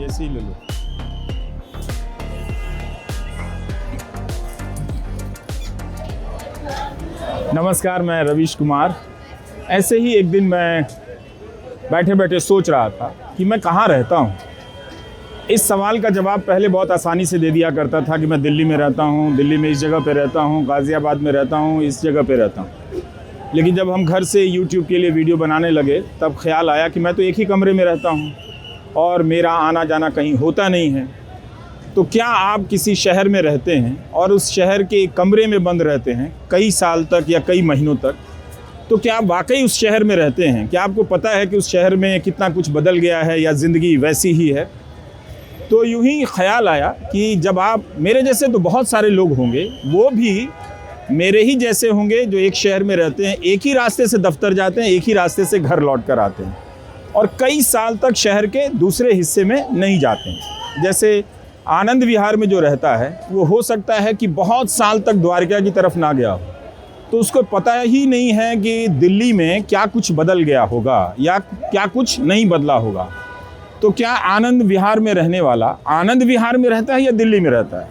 ऐसे ही ले लो। नमस्कार, मैं रवीश कुमार। ऐसे ही एक दिन मैं बैठे बैठे सोच रहा था कि मैं कहाँ रहता हूँ। इस सवाल का जवाब पहले बहुत आसानी से दे दिया करता था कि मैं दिल्ली में रहता हूँ, दिल्ली में इस जगह पे रहता हूँ, गाज़ियाबाद में रहता हूँ, इस जगह पे रहता हूँ। लेकिन जब हम घर से YouTube के लिए वीडियो बनाने लगे तब ख्याल आया कि मैं तो एक ही कमरे में रहता हूँ और मेरा आना जाना कहीं होता नहीं है। तो क्या आप किसी शहर में रहते हैं और उस शहर के एक कमरे में बंद रहते हैं कई साल तक या कई महीनों तक, तो क्या आप वाकई उस शहर में रहते हैं? क्या आपको पता है कि उस शहर में कितना कुछ बदल गया है या ज़िंदगी वैसी ही है? तो यूं ही ख्याल आया कि जब आप, मेरे जैसे तो बहुत सारे लोग होंगे, वो भी मेरे ही जैसे होंगे जो एक शहर में रहते हैं, एक ही रास्ते से दफ्तर जाते हैं, एक ही रास्ते से घर लौट कर आते हैं और कई साल तक शहर के दूसरे हिस्से में नहीं जाते हैं। जैसे आनंद विहार में जो रहता है वो हो सकता है कि बहुत साल तक द्वारका की तरफ ना गया हो, तो उसको पता ही नहीं है कि दिल्ली में क्या कुछ बदल गया होगा या क्या कुछ नहीं बदला होगा। तो क्या आनंद विहार में रहने वाला आनंद विहार में रहता है या दिल्ली में रहता है?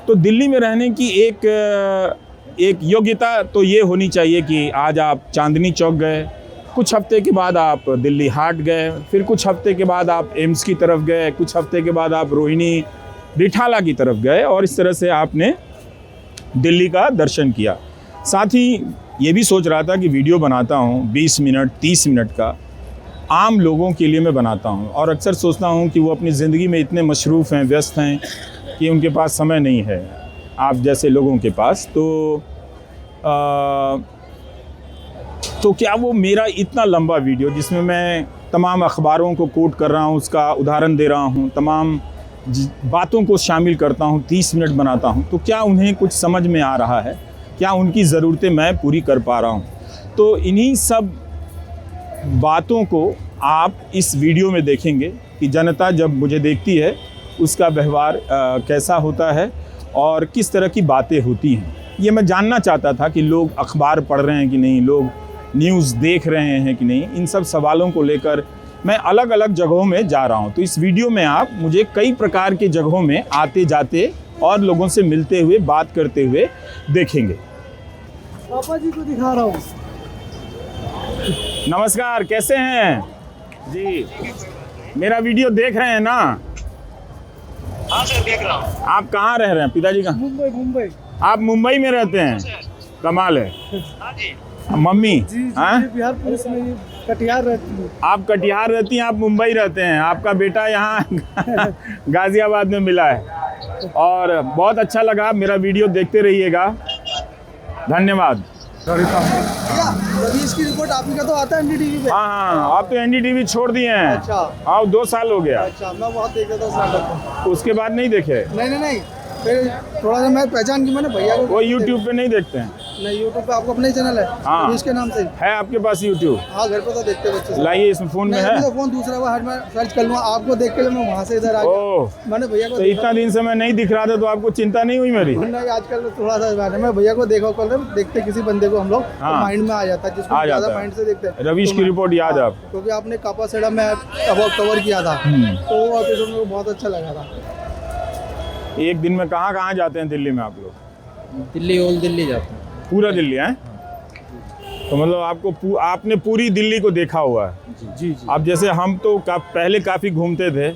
तो दिल्ली में रहने की एक योग्यता तो ये होनी चाहिए कि आज आप चांदनी चौक गए, कुछ हफ्ते के बाद आप दिल्ली हाट गए, फिर कुछ हफ्ते के बाद आप एम्स की तरफ गए, कुछ हफ्ते के बाद आप रोहिणी रिठाला की तरफ गए और इस तरह से आपने दिल्ली का दर्शन किया। साथ ही ये भी सोच रहा था कि वीडियो बनाता हूँ 20 मिनट 30 मिनट का, आम लोगों के लिए मैं बनाता हूँ और अक्सर सोचता हूँ कि वो अपनी ज़िंदगी में इतने मशरूफ़ हैं, व्यस्त हैं कि उनके पास समय नहीं है आप जैसे लोगों के पास। तो क्या वो मेरा इतना लंबा वीडियो जिसमें मैं तमाम अखबारों को कोट कर रहा हूँ, उसका उदाहरण दे रहा हूँ, तमाम बातों को शामिल करता हूँ, 30 मिनट बनाता हूँ, तो क्या उन्हें कुछ समझ में आ रहा है? क्या उनकी ज़रूरतें मैं पूरी कर पा रहा हूँ? तो इन्हीं सब बातों को आप इस वीडियो में देखेंगे कि जनता जब मुझे देखती है उसका व्यवहार कैसा होता है और किस तरह की बातें होती हैं। ये मैं जानना चाहता था कि लोग अखबार पढ़ रहे हैं कि नहीं, लोग न्यूज़ देख रहे हैं कि नहीं। इन सब सवालों को लेकर मैं अलग अलग जगहों में जा रहा हूं। तो इस वीडियो में आप मुझे कई प्रकार के जगहों में आते जाते और लोगों से मिलते हुए, बात करते हुए देखेंगे। पापा जी को दिखा रहा हूँ। नमस्कार, कैसे हैं जी? मेरा वीडियो देख रहे हैं ना? हाँ सर, देख रहा हूँ। आप कहाँ रह रहे हैं? पिताजी कहाँ? मुंबई। आप मुंबई में रहते हैं? कमाल है। हाँ जी। मम्मी? जी हाँ? बिहार पुलिस में कटिहार रहती है। आप कटिहार रहती हैं, आप मुंबई रहते हैं। आपका बेटा यहाँ गाज़ियाबाद में मिला है और बहुत अच्छा लगा। मेरा वीडियो देखते रहिएगा। धन्यवाद। भैया, रवीश की रिपोर्ट आप ही का तो आता है एनडीटीवी पे। हाँ, आप तो एनडीटीवी छोड़ दिए हैं। अच्छा। आप 2 साल हो गया। अच्छा, मैं बहुत देखता था उस नाटक को। उसके बाद नहीं देखे? नहीं, फिर थोड़ा सा मैं पहचान की मैंने भैया को। वो यूट्यूब पे नहीं देखते हैं? नहीं, यूट्यूब पे आपको अपना ही चैनल है? हाँ। रवीश के नाम से है आपके पास यूट्यूब? हाँ, घर पे तो देखते हैं बच्चे। लाइए, इसमें फ़ोन में है। तो फोन दूसरा बार मैं सर्च कर लूँगा, आपको देख के मैं वहाँ से इधर आ गया। ओह, मैंने भैया को तो इतना दिन से मैं नहीं दिख रहा था तो आपको चिंता नहीं हुई मेरी? नहीं, आजकल थोड़ा सा बात है, मैं भैया को देखा कल देखते किसी बंदे को हम लोग तो हाँ। माइंड में आ जाता है, जिसको आ जाता ज़्यादा है। माइंड से देखते हैं। रवीश तो की मैं- रिपोर्ट याद है आपको? क्योंकि आपने कापा सेड़ा में कवर किया था तो वो एपिसोड मेरे को बहुत अच्छा लगा था। एक दिन में कहाँ जाते हैं दिल्ली में आप लोग? दिल्ली ओल्ड दिल्ली जाते हैं। पूरा दिल्ली है? तो मतलब आपने पूरी दिल्ली को देखा हुआ है। जी। अब जैसे हम तो पहले काफ़ी घूमते थे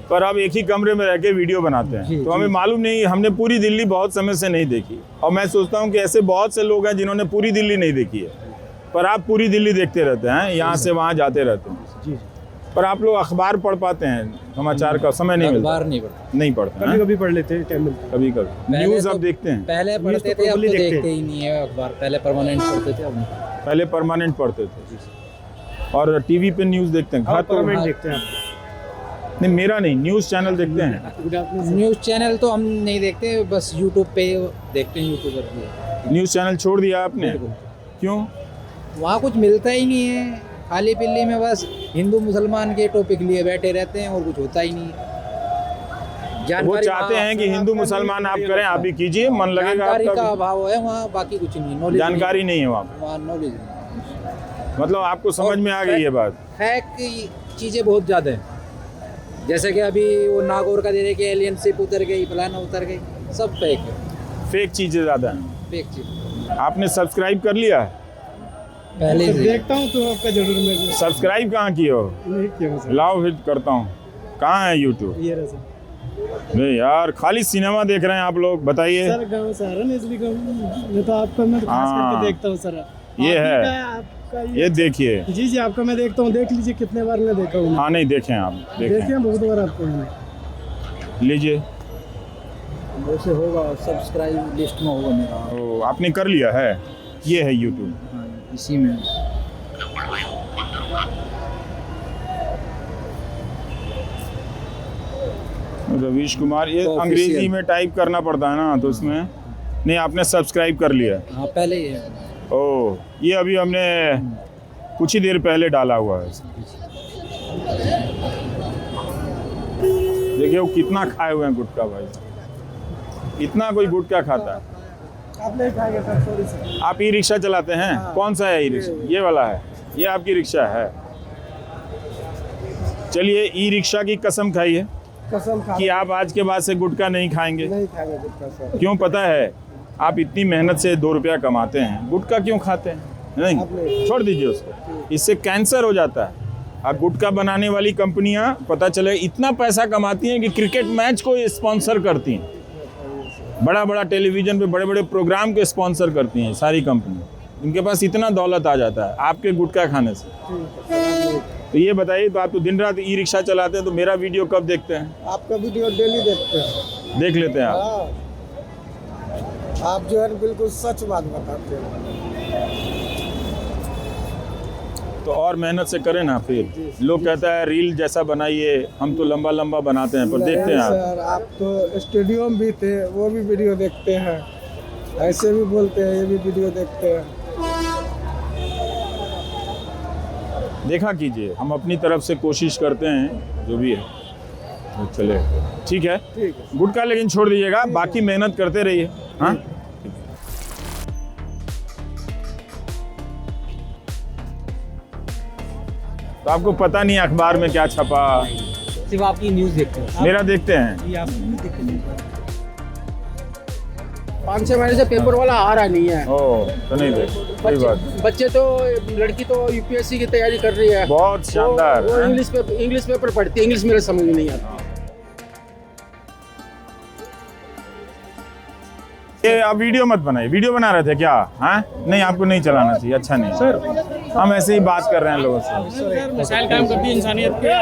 पर अब एक ही कमरे में रह के वीडियो बनाते हैं, जी, तो हमें मालूम नहीं, हमने पूरी दिल्ली बहुत समय से नहीं देखी। और मैं सोचता हूँ कि ऐसे बहुत से लोग हैं जिन्होंने पूरी दिल्ली नहीं देखी है, पर आप पूरी दिल्ली देखते रहते हैं, यहाँ से वहाँ जाते रहते हैं। जी। पर आप लोग अखबार पढ़ पाते हैं? समाचार का समय नहीं मिलता? अखबार नहीं पढ़ते। नहीं पढ़ते हैं? कभी पढ़ लेते हैं टाइम मिलता है। कभी पहले न्यूज़ तो- अब देखते हैं? पहले पढ़ते थे, अब तो देखते ही नहीं है अखबार। पहले परमानेंट पढ़ते थे, अब नहीं। पहले परमानेंट पढ़ते थे और टीवी पे न्यूज़ देखते हैं? घर तो देखते हैं नहीं, मेरा नहीं, न्यूज़ चैनल देखते हैं। न्यूज़ चैनल तो हम नहीं देखते, बस यूट्यूब पे देखते हैं, यूट्यूबर पे। न्यूज़ चैनल छोड़ दिया आपने? बिल्कुल। क्यों? वहाँ कुछ मिलता ही नहीं है, खाली पिल्ली में बस हिंदू मुसलमान के टॉपिक लिए बैठे रहते हैं और कुछ होता ही नहीं है। वो चाहते हैं कि हिंदू मुसलमान आप करें, आप भी कीजिए, मन लगेगा जानकारी का आपका। अभाव है वहाँ, बाकी कुछ नहीं। नॉलेज जानकारी नहीं है वहाँ पे। वहाँ नॉलेज नहीं। मतलब आपको समझ में आ गई ये बात? फैक्ट की चीज़ें बहुत ज़्यादा हैं। जैसे कि अभी वो नागौर का दे रहे कि एलियनशिप उतर गई, फलाना उतर गई, सब फेक है, फेक चीज़ें ज़्यादा हैं। फेक चीज। आपने सब्सक्राइब कर लिया है? पहले से देखता हूँ तो आपका जरूर मैं सब्सक्राइब कहाँ किए हो? नहीं किया सर। लाओ हिट करता हूँ। कहाँ है यूट्यूब? ये रहा सर। नहीं यार, खाली सिनेमा देख रहे हैं आप लोग, बताइए। सर गाँव से आ रहा ना, इसलिए कहूँ ये तो आपका मैं तो खास हाँ। करके देखता हूँ सर। ये है। आपका ये देखिए। जी जी, आपका मैं देखता हूँ, देख लीजिए कितने बार मैं देखा हूँ। हाँ नहीं, देखें आप, देखे देखें, हैं बहुत बार आपको मैंने। लीजिए। वैसे होगा, सब्सक्राइब लिस्ट में होगा मेरा। ओ, आपने कर लिया है? ये है यूट्यूब। हाँ, इसी में। रवीश कुमार, ये Official। अंग्रेजी में टाइप करना पड़ता है ना, तो उसमें नहीं। आपने सब्सक्राइब कर लिया? हाँ पहले ही है। ओ, ये अभी हमने कुछ ही देर पहले डाला हुआ है। देखिए वो कितना खाए हुए हैं गुटखा भाई, इतना कोई गुटखा खाता है? आप नहीं खाएंगे सर, सॉरी सर। आप ई रिक्शा चलाते हैं? कौन सा है ई रिक्शा? ये वाला है? ये आपकी रिक्शा है? चलिए, ई रिक्शा की कसम खाइए कसम खा कि आप आज के बाद से गुटखा नहीं खाएंगे। नहीं खाएंगे गुटखा सर। क्यों पता है? आप इतनी मेहनत से 2 रुपया कमाते हैं, गुटखा क्यों खाते हैं? नहीं, छोड़ दीजिए उसको, इससे कैंसर हो जाता है। अब गुटखा बनाने वाली कंपनियां पता चले इतना पैसा कमाती हैं कि क्रिकेट मैच को स्पॉन्सर करती हैं, बड़ा बड़ा टेलीविजन पे बड़े बड़े प्रोग्राम को स्पॉन्सर करती हैं सारी कंपनी। इनके पास इतना दौलत आ जाता है आपके गुटखा खाने से। तो ये बताइए, तो आप तो दिन रात ई रिक्शा चलाते हैं, तो मेरा वीडियो कब देखते हैं? आपका वीडियो डेली देखते हैं। देख लेते हैं आप? हाँ। आप जो है बिल्कुल सच बात बताते हैं। तो और मेहनत से करें ना, फिर लोग कहता है रील जैसा बनाइए, हम तो लंबा लंबा बनाते हैं, पर देखते हैं आप। सर आप तो स्टूडियो में भी थे, वो भी वीडियो देखते हैं, ऐसे भी बोलते हैं, ये भी वीडियो देखते हैं। देखा कीजिए, हम अपनी तरफ से कोशिश करते हैं जो भी है। तो चले, ठीक है। ठीक है। गुटखा लेकिन छोड़ दीजिएगा, बाकी मेहनत करते रहिए। हाँ, तो आपको पता नहीं अखबार में क्या छपा? सिर्फ आपकी न्यूज़ देखते हैं। मेरा देखते हैं। ये आप नहीं देखते। 5-6 महीने से पेपर वाला आ रहा नहीं है। ओ, तो नहीं देख, कोई बात। बच्चे तो, लड़की तो यूपीएससी की तैयारी कर रही है। बहुत शानदार। वो इंग्लिश पेपर पढ़ती है, इंग्लिश मेरे समझ में नहीं आता। ये आप वीडियो मत बनाइए। वीडियो बना रहे थे क्या? हाँ, नहीं, आपको नहीं चलाना चाहिए, अच्छा नहीं सर। हम ऐसे ही बात कर रहे हैं लोगों से। मिसाइल काम करती है इंसानियत के,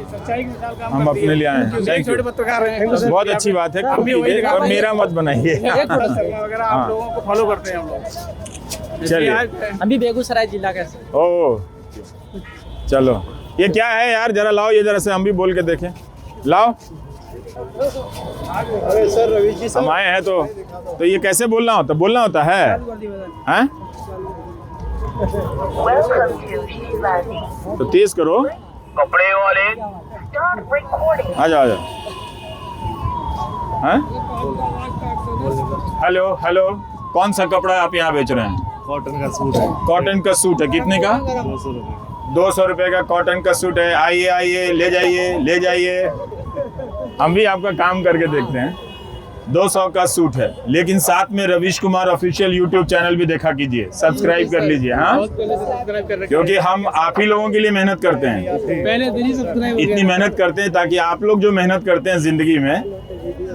सच्चाई की मिसाल काम हम अपने लिए आए हैं। थैंक यू, पत्रकार हैं। बहुत अच्छी बात है, और मेरा मत बनाइए। वगैरह हाँ। आप लोगों को फॉलो करते हैं हम लोग। चलिए। हम भी बेगूसराय जिला का। ओ, चलो, ये क्या है यार? जरा लाओ, ये जरा से हम भी बोल के देखें। लाओ, अरे सर रवीश जी हम आए हैं तो ये कैसे बोलना होता? बोलना होता है? हैं? तो तेज करो। कपड़े वाले आ जाओ, आ जाओ। हैं? हेलो हेलो, कौन सा कपड़ा आप यहाँ बेच रहे हैं? कॉटन का सूट है, कॉटन का सूट है, कितने का? 200 रुपये। 200 रुपये का कॉटन का सूट है। आइए आइए, ले जाइए ले जाइए। हम भी आपका काम करके देखते हैं। 200 का सूट है, लेकिन साथ में Ravish Kumar official YouTube channel भी देखा कीजिए, सब्सक्राइब कर लीजिए। हाँ, क्योंकि हम आप ही लोगों के लिए मेहनत करते हैं। पहले दिन ही सब्सक्राइब इतनी मेहनत करते हैं ताकि आप लोग जो मेहनत करते हैं जिंदगी में,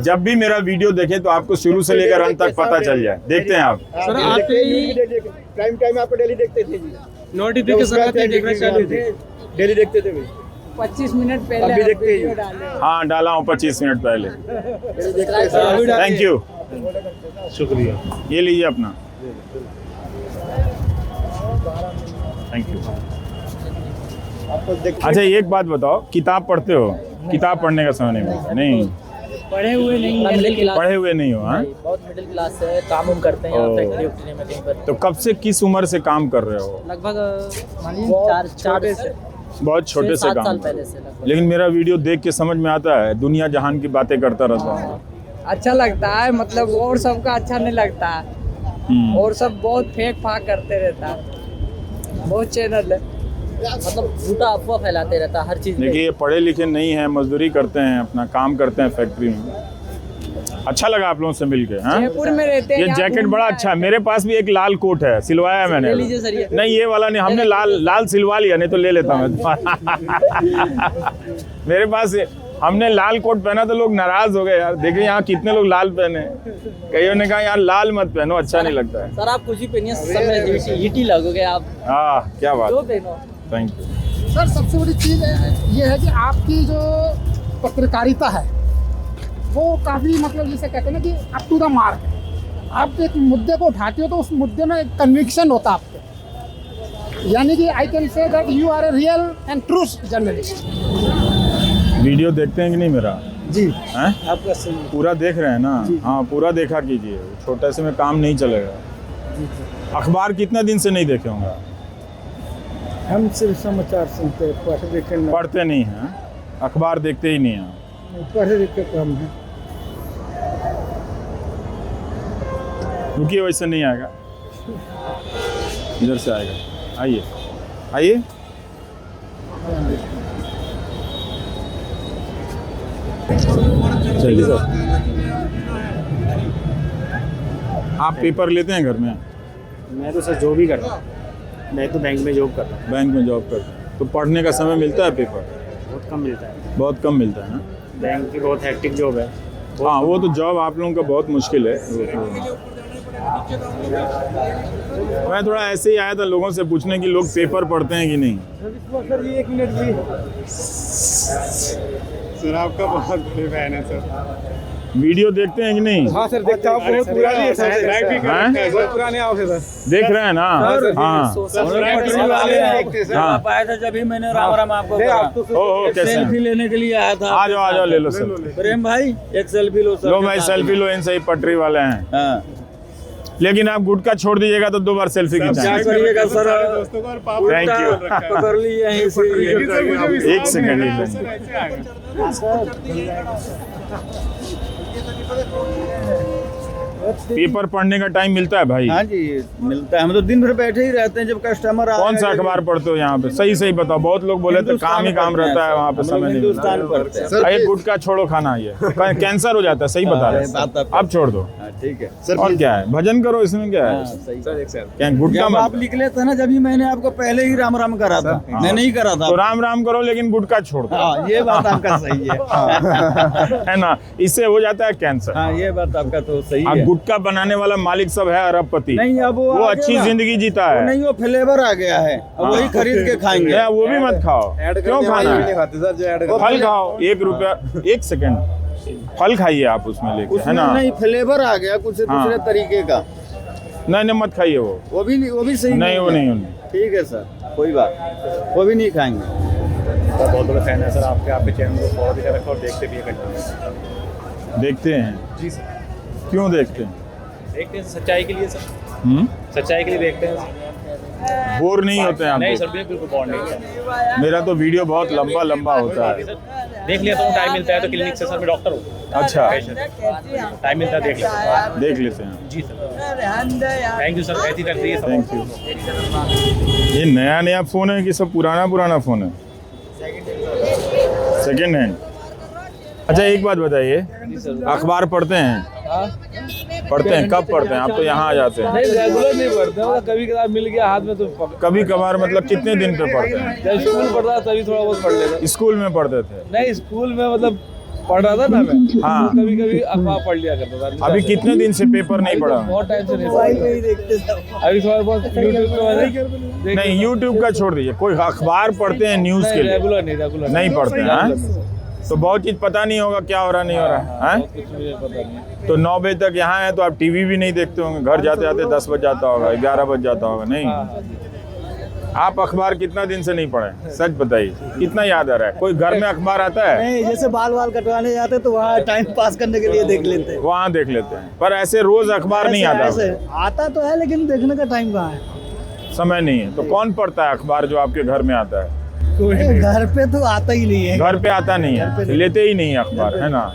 जब भी मेरा वीडियो देखें तो आपको शुरू से लेकर अंत तक पता चल जाए। देखते हैं आप? सर आपके टाइम आपको डेली देखते थे जी, नोटिफिकेशन देखना चालू थे, डेली देखते थे। 25 मिनट पहले अभी देखते ही। हाँ, डाला हूँ 25 मिनट पहले। थैंक यू, शुक्रिया। ये लीजिए अपना। Thank you. अच्छा, एक बात बताओ, किताब पढ़ते हो? किताब पढ़ने का समय नहीं मिलता? नहीं, पढ़े हुए नहीं, मिडिल क्लास, पढ़े हुए नहीं हो? हाँ, बहुत मिडिल क्लास है, काम उम करते हैं, ओ। फैक्ट्री उक्ट्री में कहीं पर। तो कब से, किस उम्र से काम कर रहे हो? लगभग 4 से बहुत छोटे से 7 काम साल कर रहे पहले हो। से लगभग। लेकिन मेरा वीडियो देख के समझ में आता है, दुनिया जहान की बातें करता रहता हूँ। अच्छा लगता है, मतलब और सबका अच्छा नहीं लगता, हम्म। और सब बहुत फेंक फाक करते रहता है। बहुत चैनल है, मतलब झूठा अफवाह फैलाते रहता है हर चीज़ में। देखिए ये पढ़े लिखे नहीं हैं, मजदूरी करते हैं, अपना काम करते हैं फैक्ट्री में। अच्छा लगा आप लोगों से मिलके। हाँ, जयपुर में रहते हैं। ये जैकेट बड़ा अच्छा है। मेरे पास भी एक लाल कोट है, सिलवाया है मैंने। ले लीजिए सर ये। नहीं ये वाला नहीं, हमने लाल सिलवा लिया, नहीं तो ले लेता मैं। मेरे पास हमने लाल कोट पहना तो लोग नाराज हो गए यार। देखिए यहाँ कितने लोग लाल पहने, कईयों ने कहा यार लाल मत पहनो, अच्छा नहीं लगता है। सर आप कुछ भी पहनिए, सब में ईटी लगोगे आप। हाँ क्या बात, जो पहनो। Thank you. सर सबसे बड़ी चीज़ ये है कि आपकी जो पत्रकारिता है वो काफ़ी मतलब जिसे कहते हैं ना कि अप टू द मार्क है। आप एक मुद्दे को उठाते हो तो उस मुद्दे में कन्विक्शन होता है आपके, यानी कि I can say that you are a real and true journalist. Video देखते हैं कि नहीं मेरा? जी हैं? आपका सही। पूरा देख रहे हैं ना? हाँ पूरा देखा कीजिए, छोटे से में काम नहीं चलेगा। अखबार कितने दिन से नहीं देखे होंगे? हम सिर्फ समाचार सुनते हैं, पढ़ लिख के पढ़ते नहीं हैं, अखबार देखते ही नहीं हैं। पढ़ लिख के कम है। रुकिए वैसे नहीं आएगा, इधर से आएगा। आइए आइए। चलिए सर, आप पेपर लेते हैं घर में? मैं तो सर जो भी करता हूँ, मैं तो बैंक में जॉब करता हूँ। बैंक में जॉब करते हैं तो पढ़ने का समय मिलता है? पेपर बहुत कम मिलता है, बहुत कम मिलता है ना? बैंक की बहुत हेक्टिक जॉब है। हाँ वो तो जॉब आप लोगों का बहुत मुश्किल है। मैं थोड़ा ऐसे ही आया था लोगों से पूछने कि लोग पेपर पढ़ते हैं कि नहीं। सर ये 1 मिनट भी। सर आपका बहुत बड़े फैन है सर। वीडियो देखते हैं कि नहीं? हाँ सर देखता हूँ, बहुत पुरानी है सर। हैं? बहुत पुराने आओ सर। देख रहे हैं ना? हाँ हाँ। आया था जब ही मैंने राम राम आपको कहा। ओ कैसे? सेल्फी लेने के लिए आया था। आ जाओ ले लो सर। प्रेम भाई एक सेल्फी लो सर। लो भाई सेल्फी लो, इनसे ही पटरी वाले हैं। हाँ। लेकिन आप गुटखा छोड़ दीजिएगा तो 2 बार सेल्फी क्या खिंचाएंगे। करिएगा सर? Thank you. पकड़ लिए यहीं से। 1 सेकंड पेपर पढ़ने का टाइम मिलता है भाई? हाँ जी मिलता है, हम तो दिन भर बैठे ही रहते हैं जब कस्टमर कौन सा अखबार पढ़ते हो यहाँ पे? सही सही बताओ, बहुत लोग बोले तो काम ही काम रहता है वहाँ पे, समय नहीं मिलता। हिंदुस्तान पढ़ते हैं। अरे गुटखा छोड़ो खाना, ये कैंसर हो जाता है, सही बता रहे हैं। अब छोड़ दो, ठीक है। और क्या है, भजन करो, इसमें क्या है? क्या गुटखा जब आप मत, निकले थे ना जब ही मैंने आपको पहले ही राम राम करा था, मैं नहीं करा था। तो राम राम करो लेकिन गुटखा छोड़ दो। हाँ ये बात आपका सही है। है ना, इससे हो जाता है कैंसर। हाँ ये बात आपका तो सही अब है। गुटखा बनाने वाला मालिक सब है अरबपति, नहीं अब वो आ अच्छी गया ना। जिंदगी जीता वो है। नहीं वो फ्लेवर आ गया है, अब वही खरीद के खाएंगे। नहीं, वो भी मत खाओ, क्यों खाना है? फल खाओ, 1 रुपया। 1 सेकंड, फल खाइए आप उसमें लेके, है उसमें ना? नहीं फ्लेवर आ गया कुछ दूसरे तरीके का। नहीं मत खाइए वो भी सही नहीं, वो नहीं। ठीक है सर, कोई बात, वो भी नहीं खाएंगे। सर बहुत बड़ा फैन है सर आपके, आपके चैनल को फॉलो भी कर रखा और देखते भी है कंटिन्यू। देखते हैं? जी सर। क्यों देखते हैं? देखते हैं सच्चाई के लिए सर, सच्चाई के लिए देखते हैं। बोर नहीं होते हैं आप? नहीं सर बिल्कुल बॉन्ड नहीं है। मेरा तो वीडियो बहुत लंबा होता है। देख लिया तो टाइम मिलता है तो क्लिनिक से सर मैं डॉक्टर हूँ। अच्छा टाइम मिलता है देख लेते हैं। जी सर थैंक यू सर, ऐसी करते हैं। Thank you. ये नया फ़ोन है कि सब पुराना फ़ोन है? Second hand. अच्छा एक बात बताइए, अखबार पढ़ते हैं? पढ़ते हैं, कब पढ़ते हैं? आप तो यहाँ आ जाते हैं। नहीं रेगुलर नहीं पढ़ते, मतलब कभी कभार मिल गया हाथ में तो कभी कभार मतलब कितने दिन पे पढ़ते हैं? जब स्कूल पढ़ता था तभी थोड़ा बहुत पढ़ लेता। स्कूल में पढ़ते थे? नहीं स्कूल में मतलब पढ़ रहा था ना मैं। हाँ। कभी कभी अखबार पढ़ लिया करता था। अभी कितने दिन से पेपर नहीं पढ़ा? बहुत टाइम से नहीं पढ़ा। अभी थोड़ा बहुत यूट्यूब नहीं, यूट्यूब का छोड़ दीजिए, कोई अखबार पढ़ते हैं न्यूज़ के लिए? रेगुलर नहीं पढ़ते हैं। तो बहुत चीज़ पता नहीं होगा क्या हो रहा नहीं हो रहा है। तो 9 बजे तक यहाँ है तो आप टीवी भी नहीं देखते होंगे, घर जाते जाते 10 बज जाता होगा, 11 बज जाता होगा, नहीं? आप अखबार कितना दिन से नहीं पढ़े? सच बताइए, कितना याद आ रहा है? कोई घर में अखबार आता है? नहीं, जैसे बाल कटवाने जाते तो वहाँ टाइम पास करने के लिए देख लेते हैं। वहाँ देख लेते हैं, पर ऐसे रोज अखबार नहीं आता? आता तो है लेकिन देखने का टाइम कहाँ है, समय नहीं है। तो कौन पढ़ता है अखबार जो आपके घर में आता है? घर पे तो आता ही नहीं है। घर पे आता नहीं है, लेते ही नहीं है अखबार, है ना?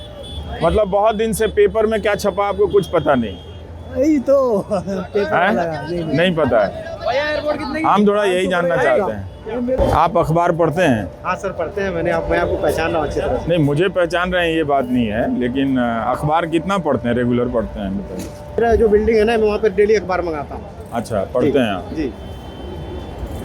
मतलब बहुत दिन से पेपर में क्या छपा आपको कुछ पता नहीं? यही तो पेपर नहीं पता है। हम थोड़ा यही जानना चाहते हैं। आप अखबार पढ़ते हैं? हाँ सर पढ़ते हैं, मैं आपको पहचान रहा हूँ अच्छी तरह। नहीं, मुझे पहचान रहे हैं ये बात नहीं है, लेकिन अखबार कितना पढ़ते हैं, रेगुलर पढ़ते हैं बताइए? मेरा जो बिल्डिंग है ना, मैं वहाँ पे डेली अखबार मंगाता हूँ। अच्छा, पढ़ते हैं आप? जी।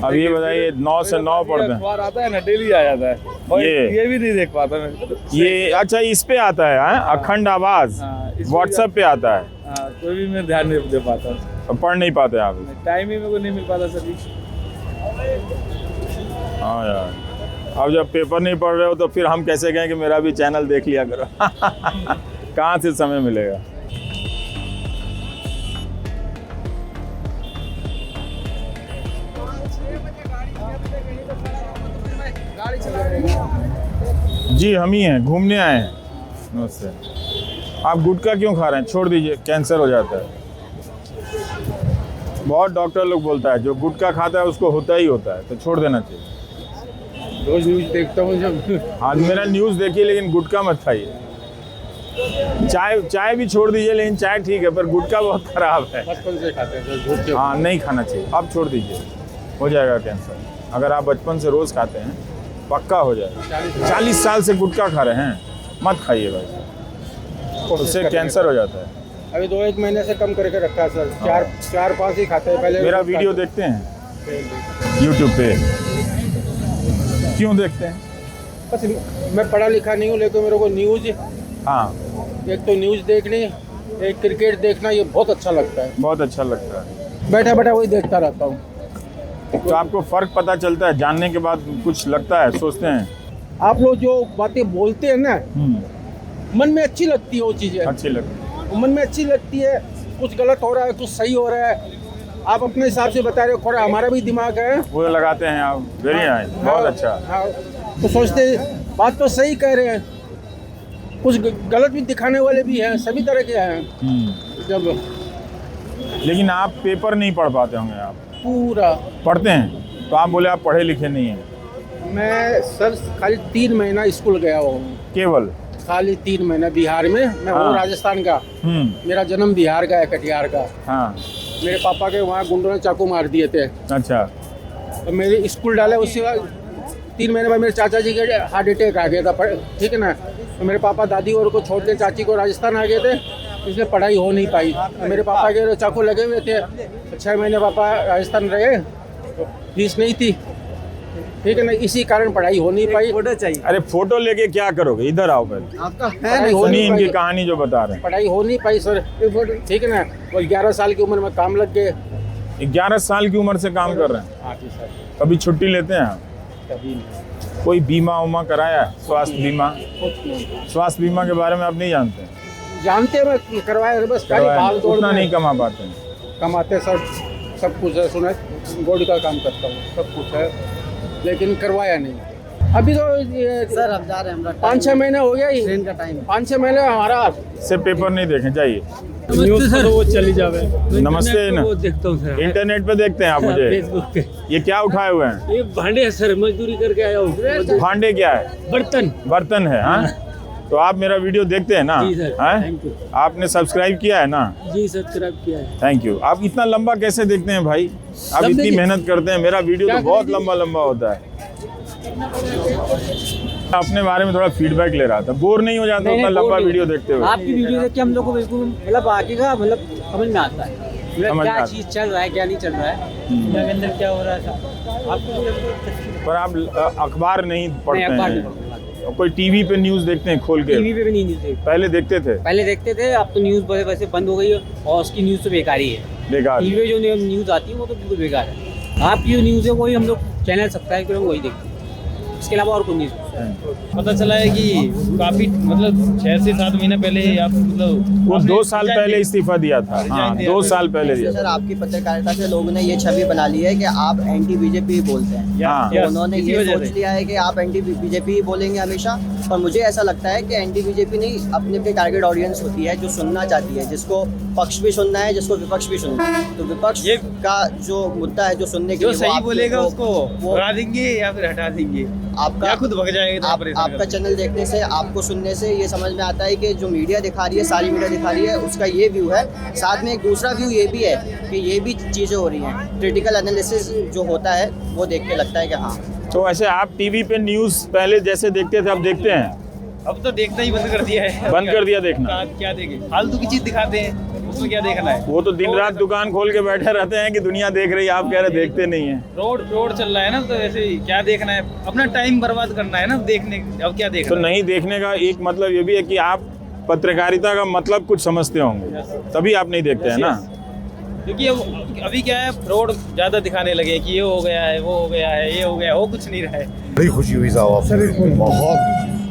अब ये बताइए, 9 से 9 पढ़ते हैं? अखबार आता है ना, डेली आ जाता है। और ये भी नहीं देख पाता मैं। ये अच्छा, इस पे आता है अखंड आवाज, व्हाट्सएप पे आता है? हाँ, कोई भी मैं ध्यान नहीं दे पाता, पढ़ नहीं पाते आप? टाइम ही मेरे को नहीं मिल पाता सर। हाँ यार, अब जब पेपर नहीं पढ़ रहे हो तो फिर हम कैसे कहें कि मेरा भी चैनल देख लिया करो? कहाँ से समय मिलेगा? जी, हम ही हैं, घूमने आए हैं। नमस्ते। आप गुटखा क्यों खा रहे हैं? छोड़ दीजिए, कैंसर हो जाता है। बहुत डॉक्टर लोग बोलता है जो गुटखा खाता है उसको होता ही होता है, तो छोड़ देना चाहिए। रोज न्यूज देखता हूँ जब। आज मेरा न्यूज़ देखिए, लेकिन गुटखा मत खाइए। चाय भी छोड़ दीजिए, लेकिन चाय ठीक है, पर गुटखा बहुत खराब है। बचपन से खाते हैं। हाँ, नहीं खाना चाहिए। अब छोड़ दीजिए, हो जाएगा कैंसर। अगर आप बचपन से रोज़ खाते हैं पक्का हो जाएगा। 40 साल से गुटखा खा रहे हैं, मत खाइए भाई, उससे कैंसर हो जाता है। अभी 2-1 महीने से कम करके रखा है सर। 4-5 ही खाते हैं पहले। मेरा वीडियो देखते हैं यूट्यूब पे? क्यों देखते हैं? बस मैं पढ़ा लिखा नहीं हूँ, लेकिन मेरे को न्यूज़, हाँ, एक तो न्यूज़ देखनी, एक क्रिकेट देखना, ये बहुत अच्छा लगता है। बहुत अच्छा लगता है। बैठा बैठा वही देखता रहता हूँ। तो आपको फ़र्क पता चलता है जानने के बाद? कुछ लगता है, सोचते हैं? आप लोग जो बातें बोलते हैं ना, मन में अच्छी लगती है वो चीज़ें। अच्छी लगती है, मन में अच्छी लगती है। कुछ गलत हो रहा है, कुछ सही हो रहा है, आप अपने हिसाब से बता रहे हो। थोड़ा हमारा भी दिमाग है, वो लगाते हैं आप। वेरी नाइस, बहुत अच्छा। हाँ, तो सोचते बात तो सही कह रहे हैं, कुछ गलत भी दिखाने वाले भी हैं, सभी तरह के हैं। जब लेकिन आप पेपर नहीं पढ़ पाते होंगे? आप पूरा पढ़ते हैं, तो आप बोले आप पढ़े लिखे नहीं हैं। मैं सर खाली 3 महीना स्कूल गया हूँ, केवल खाली 3 महीना बिहार में। मैं हूँ राजस्थान का, मेरा जन्म बिहार का है, कटिहार का। हाँ। मेरे पापा के वहाँ गुंडों ने चाकू मार दिए थे। अच्छा। तो मेरे स्कूल डाले, उसके बाद 3 महीने बाद मेरे चाचा जी के हार्ट अटैक आ गया था, ठीक है ना। तो मेरे पापा दादी और को छोड़ के चाची को राजस्थान आ गए थे, इसलिए पढ़ाई हो नहीं पाई। तो मेरे पापा के चाकू लगे हुए थे, 6 महीने पापा राजस्थान रहे, फीस नहीं थी, ठीक है ना, इसी कारण पढ़ाई हो नहीं पाई। फोटो चाहिए। अरे फोटो लेके क्या करोगे? इधर आओ पहले। आपका है पढ़ाई हो सुनिए नहीं इनकी पाई, कहानी जो बता रहे हैं। पढ़ाई हो नहीं पाई सर, ठीक है ना। वो 11 साल की उम्र में काम लग गए। 11 साल की उम्र से काम कर रहे हैं? हाँ जी सर। कभी छुट्टी लेते हैं आप? कभी नहीं। कोई बीमा उमा कराया है? स्वास्थ्य बीमा? स्वास्थ्य बीमा के बारे में आप नहीं जानते हैं? जानते हैं, करवाए, बस खाली करवाया भाग नहीं, दौड़ उतना में नहीं कमा पाते हैं। कमाते सर, सब कुछ है, सुना बोर्ड का काम करता हूँ, सब कुछ है, लेकिन करवाया नहीं। अभी तो सर हम जा रहे हैं, 5-6 महीने हो गया, ट्रेन का टाइम। 5-6 महीने हमारा से पेपर नहीं देखे, जाइए। न्यूज सर वो चली जावे। नमस्ते ना। वो देखता हूँ सर, इंटरनेट पे देखते हैं आप मुझे? फेसबुक पे। ये क्या उठाए हुए हैं? ये भांडे है सर, मजदूरी करके आया हूँ। भांडे क्या है? बर्तन। बर्तन है। हाँ, तो आप मेरा वीडियो देखते हैं ना? जी सर, हैं? Thank you. आपने सब्सक्राइब किया है ना? जी सब्सक्राइब किया है। Thank you. आप इतना लंबा कैसे देखते हैं भाई? आप लंबे इतनी की- मेहनत करते हैं, मेरा वीडियो तो बहुत लंबा लंबा होता है। अपने बारे में थोड़ा फीडबैक ले रहा था, बोर नहीं हो जाता उतना लंबा वीडियो देखते हुए? आपकी वीडियो देख के हम लोग को बिल्कुल मतलब आगे का मतलब समझ में आता है, समझ में क्या आता चीज़ चल रहा है, क्या नहीं चल रहा है, दुनिया के अंदर क्या हो रहा है। आपको पर आप अखबार नहीं पढ़ते अखबार नहीं हैं? पढ़ते। और कोई टीवी पे न्यूज़ देखते हैं खोल के? टीवी पे भी नहीं न्यूज़ देखते। पहले देखते थे? पहले देखते थे, अब तो न्यूज़ वैसे बंद हो गई है, और उसकी न्यूज़ तो बेकार ही है। बेकार। टीवी पे जो न्यूज़ आती है वो तो बिल्कुल बेकार है। आपकी जो न्यूज़ है वही हम लोग चैनल सब्सक्राइब करें वही देखते हैं, इसके अलावा और कोई न्यूज़। पता चला है कि काफी मतलब 6 से 7 महीने पहले आप मतलब वो 2 साल पहले इस्तीफा दिया था। हाँ, 2 साल पहले दिया सर था। आपकी पत्रकारिता से लोगों ने ये छवि बना ली है कि आप एंटी बीजेपी बोलते हैं। हाँ। तो उन्होंने ये सोच लिया है कि आप एंटी बीजेपी ही बोलेंगे हमेशा। और मुझे ऐसा लगता है कि एंटी बीजेपी नहीं, अपनी अपनी टारगेट ऑडियंस होती है जो सुनना चाहती है, जिसको पक्ष भी सुनना है, जिसको विपक्ष भी सुनना है। तो विपक्ष का जो मुद्दा है जो सुनने के जो लिए सही बोलेगा उसको वो हटा देंगे या फिर हटा देंगे, आपका या खुद भग जाएगा। जाएंगे तो आप परेशान आपका करते चैनल देखने से, आपको सुनने से ये समझ में आता है कि जो मीडिया दिखा रही है, सारी मीडिया दिखा रही है, उसका ये व्यू है। साथ में एक दूसरा व्यू ये भी है कि ये भी चीज़ें हो रही हैं। क्रिटिकल एनालिसिस जो होता है वो देख के लगता है कि हाँ। तो ऐसे आप टीवी पे न्यूज़ पहले जैसे देखते थे अब देखते हैं? अब तो देखना ही बंद कर दिया है। बंद कर दिया देखना? क्या देखें, फालतू की चीज दिखाते हैं, उसमें क्या देखना है। वो तो दिन रात दुकान खोल के बैठे रहते हैं कि दुनिया देख रही है, आप कह रहे देखते नहीं है। रोड चल रहा है ना, तो ऐसे ही क्या देखना है, अपना टाइम बर्बाद करना है ना देखने। अब क्या देखना तो नहीं देखने का एक मतलब ये भी है कि आप पत्रकारिता का मतलब कुछ समझते होंगे, तभी आप नहीं देखते हैं ना। क्योंकि अभी क्या है, फ्रॉड ज्यादा दिखाने लगे कि ये हो गया है, वो हो गया है, ये हो गया, वो कुछ नहीं रहा है। बड़ी खुशी हुई साहब आपसे, बहुत।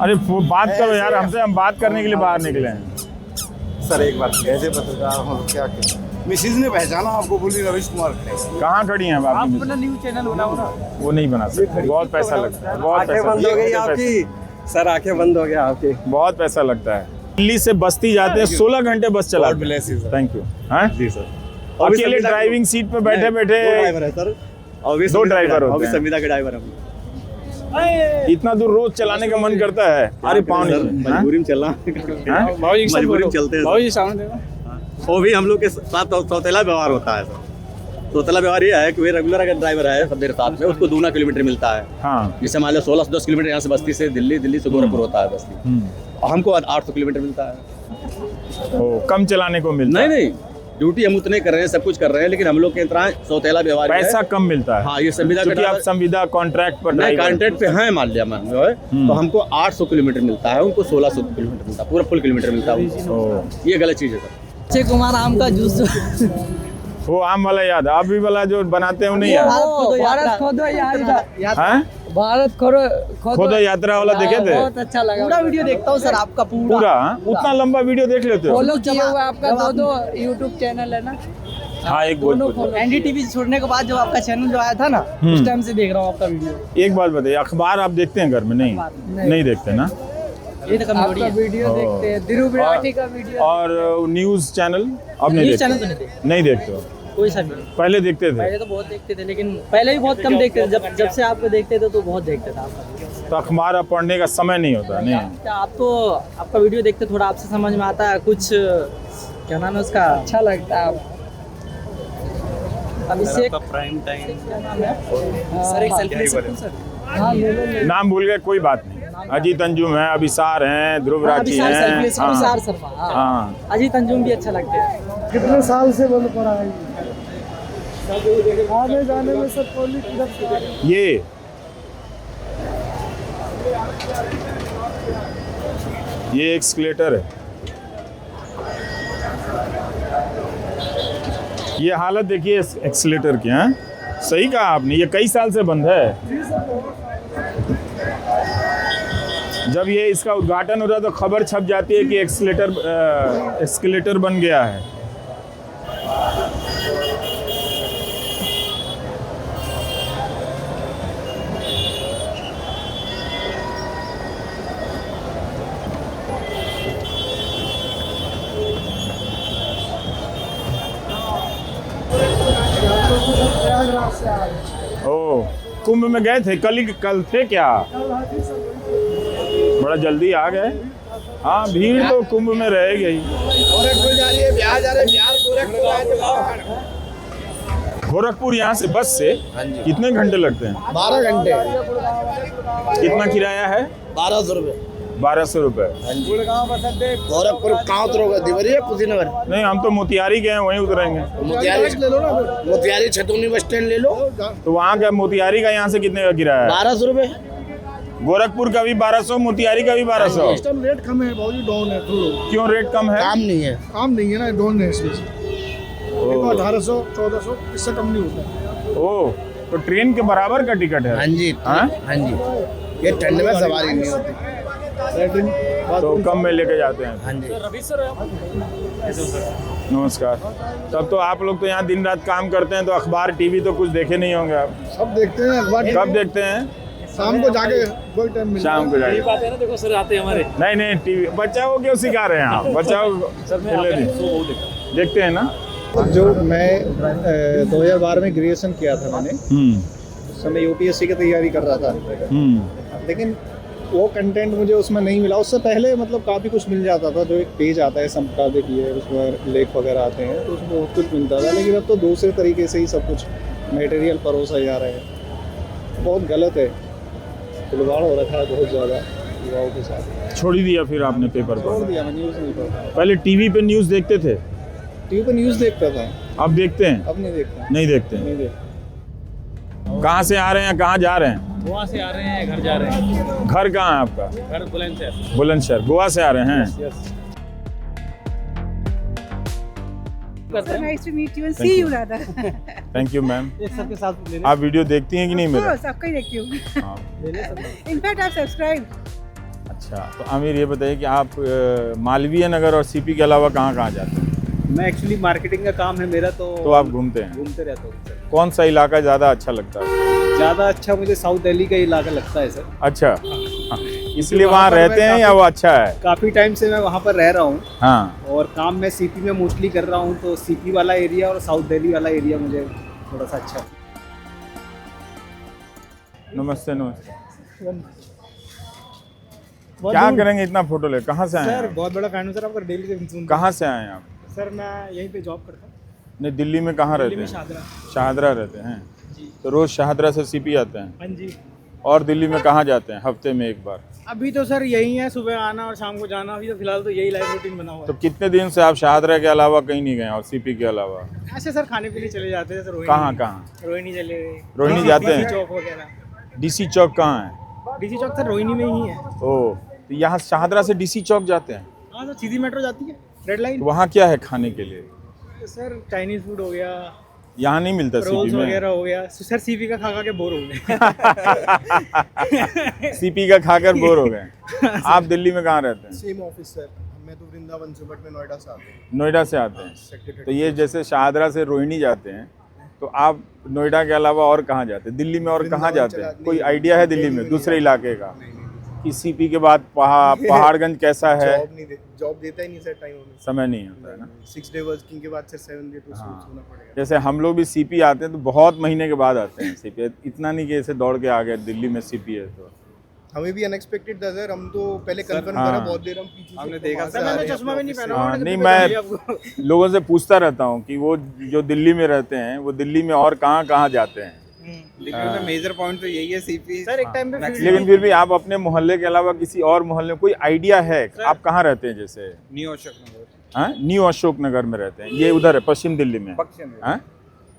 अरे वो बात करो यार हमसे, हम बात करने के लिए बाहर निकले हैं। सर एक बात, कैसे पत्रकार हो, क्या करें? मिसिज ने पहचाना आपको, बोली रवीश कुमार खड़े। कहाँ खड़ी हैं आप अपना न्यूज चैनल बनाओ ना। वो नहीं बना सकते, बहुत पैसा लगता है, बहुत पैसा बंद हो गई आपकी सर, आंखें बंद हो गया आपकी। बहुत पैसा लगता है। दिल्ली से बस्ती जाते हैं, 16 घंटे बस चला। Thank you. हाँ जी सर। अकेले ड्राइविंग सीट पे बैठे बैठे ड्राइवर है सर, दो ड्राइवर होते हैं। संविदा के ड्राइवर है। इतना दूर रोज चलाने का मन करता है। अरे पाँव मजबूरी में चलना, मजबूरी में चलते हैं। वो भी हम लोग के साथ सौतेला व्यवहार होता है सर। सौतेला व्यवहार ये है कि वे रेगुलर अगर ड्राइवर है सब देर साथ में, उसको 2 किलोमीटर मिलता है। हाँ। जैसे मान लो 16-10 किलोमीटर यहाँ से बस्ती से दिल्ली, दिल्ली से गोरखपुर होता है बस्ती, और हमको 800 किलोमीटर मिलता है। ओ, कम चलाने को मिलता है। नहीं, ड्यूटी हम उतने कर रहे हैं, सब कुछ कर रहे हैं, लेकिन हम लोग के तरह सौतेला व्यवहार पैसा कम मिलता है। हाँ, ये संविदा क्योंकि आप संविदा कॉन्ट्रैक्ट पर नहीं, कॉन्ट्रैक्ट पे हैं मान लिया मैं जो है, तो हमको 800 किलोमीटर मिलता है, उनको 1600 किलोमीटर मिलता है, पूरा फुल किलोमीटर मिलता है। ये गलत चीज़ है सर। अक्षय कुमार आम का जूस वो आम वाला याद, आप भी वाला जो बनाते हैं वो नहीं याद? भारत खोदो यात्रा वाला देखे थे? बहुत अच्छा लगा। पूरा वीडियो देखता हूँ सर आपका पूरा। उतना लंबा वीडियो देख लेते हो? फॉलो किए हुए आपका 2 यूट्यूब चैनल है ना? हाँ, एक एनडीटीवी छोड़ने के बाद जो आपका चैनल जो आया था ना, उस टाइम से देख रहा हूँ आपका वीडियो। एक बात बताइए, अखबार आप देखते हैं घर में? नहीं देखते ना? ये तो आपका वीडियो देखते हैं, ध्रुव राठी का वीडियो। और न्यूज़ चैनल अब नहीं देखते हो? कोई सा भी पहले देखते थे? पहले तो बहुत देखते थे, लेकिन पहले भी बहुत कम देखते थे। जब से आपको देखते थे तो बहुत देखते थे आपका। तो अखबार अब पढ़ने का समय नहीं होता? नहीं, आप तो आपका वीडियो देखते, थोड़ा आपसे समझ में आता है कुछ, क्या नाम है उसका, अच्छा लगता है। अभिषेक प्राइम टाइम सर, एक सेल्फी ले सकते हैं सर? हाँ, ले। नाम भूल गए, कोई बात नहीं। अजीत अंजुम है, अभिसार हैं, ध्रुव राठी हैं। अभिसार शर्मा, हाँ। अजीत अंजुम भी अच्छा लगते हैं। कितने साल से बंद पड़ा है आने जाने में सब पुलिस? ये एक्सकलेटर है। ये हालत देखिए एक्सलेटर की। हैं, सही कहा आपने, ये कई साल से बंद है। जब ये इसका उद्घाटन होता है तो खबर छप जाती है कि एक्सकलेटर बन गया है। ओ, कुंभ में गए थे? कल थे क्या? बड़ा जल्दी आ गए। हाँ, भीड़ तो कुंभ में रहेगी ही। गोरखपुर यहाँ से बस से कितने घंटे लगते हैं? 12 घंटे। कितना किराया है? 1200 रुपये। 1200 रुपये। गोरखपुर कहाँ उतरोगे? देवरिया, कुशीनगर? नहीं, हम तो मोतिहारी गए, वहीं उतरेंगे। मोतिहारी छतौनी बस स्टैंड ले लो। तो वहाँ का मोतिहारी का यहाँ से कितने का किराया है? 1200 रुपये। गोरखपुर का भी 1200, मोतिहारी का भी 1200। इस टाइम रेट कम है भाजी, डाउन है। क्यों रेट कम है? काम नहीं है ना, डाउन है इसमें। 1800 1400 इससे कम नहीं होता। ओ, तो ट्रेन के बराबर का टिकट है? हाँ जी, हाँ जी। ये ठंड में सवारी नहीं होती, तो कम में लेके जाते हैं। हाँ जी। नमस्कार। तब तो आप लोग तो यहाँ दिन रात काम करते हैं, तो अखबार टीवी तो कुछ देखे नहीं होंगे आप? सब देखते हैं अखबार। कब देखते हैं? शाम को जाके कोई टाइम मिलता है। शाम को जाके। बात है ना, देखो सर आते हैं हमारे। नहीं, टीवी बच्चा को क्यों सिखा रहे हैं आप? बच्चा को देखते हैं ना। जो मैं 2012 में ग्रेजुएशन किया था मैंने, उस समय यूपीएससी की तैयारी कर रहा था। लेकिन वो कंटेंट मुझे उसमें नहीं मिला। उससे पहले मतलब काफ़ी कुछ मिल जाता था, जो एक पेज आता है संपादक है, उसमें लेख वगैरह आते हैं, तो उसमें बहुत कुछ मिलता था। लेकिन अब तो दूसरे तरीके से ही सब कुछ मटेरियल परोसा जा रहा है, बहुत गलत है। खिलवाड़ हो रखा है बहुत ज़्यादा युवाओं के साथ। छोड़ ही दिया फिर आपने पेपर छोड़ पर? दिया, मैं न्यूज़ नहीं पढ़ता। पहले टीवी पे न्यूज़ देखते थे? टीवी पर न्यूज़ देखता था, अब देखते हैं? अब नहीं देखता। नहीं देखते हैं। नहीं देखता। कहाँ से आ रहे हैं, कहाँ जा रहे हैं? गोवा से आ रहे हैं, घर जा रहे हैं। घर कहाँ है आपका? घर बुलंदशहर। बुलंदशहर। गोवा से आ रहे हैं? Yes. So nice to meet you and see you rather. Thank you ma'am. एक सबके साथ ले आप वीडियो देखती हैं कि नहीं Of मेरा? course, आपका ही देखती हूँ। हाँ। In fact, आप सब्सक्राइब। अच्छा, तो आमिर ये बताइए कि आप मालवीय नगर और सीपी के अलावा कहाँ कहाँ जाते हैं? मैं एक्चुअली मार्केटिंग का काम है मेरा, तो आप घूमते हैं? घूमते रहता हूँ सर। कौन सा इलाका ज़्यादा अच्छा लगता है? ज़्यादा अच्छा मुझे साउथ दिल्ली का इलाका लगता है सर। अच्छा, हाँ, इसलिए वहाँ रहते हैं या वो अच्छा है? काफ़ी टाइम से मैं वहाँ पर रह रहा हूँ, हाँ। और काम मैं सीपी में मोस्टली कर रहा हूँ, तो सीपी वाला एरिया और साउथ दिल्ली वाला एरिया मुझे थोड़ा सा अच्छा है। नमस्ते नमस्ते। क्या करेंगे इतना फोटो ले? कहाँ से आए हैं सर आप? बहुत बड़ा फैन हूँ सर आपका, डेली के सुनता कहाँ से आए हैं आप? हूँ। सर मैं यहीं पे जॉब करता हूँ, नहीं, दिल्ली में कहाँ रहते दिल्ली में हैं? शाहदरा। शाहदरा रहते हैं जी। तो रोज़ शाहदरा से सीपी आते हैं? हाँ जी। और दिल्ली में कहाँ जाते हैं हफ्ते में एक बार? अभी तो सर यही है, सुबह आना और शाम को जाना। अभी तो फिलहाल तो यही लाइफ रूटीन बना हुआ तो कितने दिन से आप शाहदरा के अलावा कहीं नहीं गए और सीपी के अलावा? है। ऐसे सर खाने पीने चले जाते हैं सर। कहाँ कहाँ? रोहिणी चले गए। रोहिणी जाते हैं? चौक वगैरह। डीसी चौक कहाँ है? डीसी चौक सर रोहिणी में ही है। ओह, तो यहाँ शाहदरा से डीसी चौक जाते हैं? हाँ सर, सीधी मेट्रो जाती है, रेड लाइन। तो वहाँ क्या है खाने के लिए? सर चाइनीज फूड हो गया, यहाँ नहीं मिलता रोल्स सीपी में? वगैरह हो गया। सर सीपी का खा के बोर हो गए। सीपी का खाकर बोर हो गए। आप दिल्ली में कहाँ रहते हैं? सेम ऑफिस सर, मैं तो वृंदावन से, बट मैं नोएडा से आता हूँ। नोएडा से आते हैं। तो ये जैसे शाहदरा से रोहिणी जाते हैं, तो आप नोएडा के अलावा और कहाँ जाते हैं? दिल्ली में और कहाँ जाते हैं? कोई आइडिया है दिल्ली में दूसरे इलाके का कि सीपी के बाद पहाड़गंज कैसा है? जॉब देता ही नहीं सर, टाइम होने समय नहीं होता है ना। 6 डे वर्किंग के बाद सर 7 डे तो हाँ। सोना पड़ेगा। जैसे हम लोग भी सीपी आते हैं तो बहुत महीने के बाद आते हैं सीपी। इतना नहीं कि ऐसे दौड़ के आ गए दिल्ली में सीपी है तो। हमें भी अनएक्सपेक्टेड था सर, हम तो पहले कंफर्म हाँ। करा बहुत देर, हम पीछे से हमने देखा वहाँ से सर, आ मैंने रहे हैं चश्मा भी नहीं अपने पहना। ऑफिस हाँ, नहीं, मैं लोगों से पूछता रहता हूँ कि वो जो दिल्ली में रहते हैं वो दिल्ली में और कहाँ कहाँ जाते हैं। दिल्ली में मेजर पॉइंट तो यही है सीपी सर। एक टाइम पे लेकिन फिर भी आप अपने मोहल्ले के अलावा किसी और मोहल्ले में कोई आइडिया है? आप कहाँ रहते हैं? जैसे न्यू अशोक नगर। हाँ, न्यू अशोक नगर में रहते हैं, ये उधर है पश्चिम दिल्ली में। हाँ,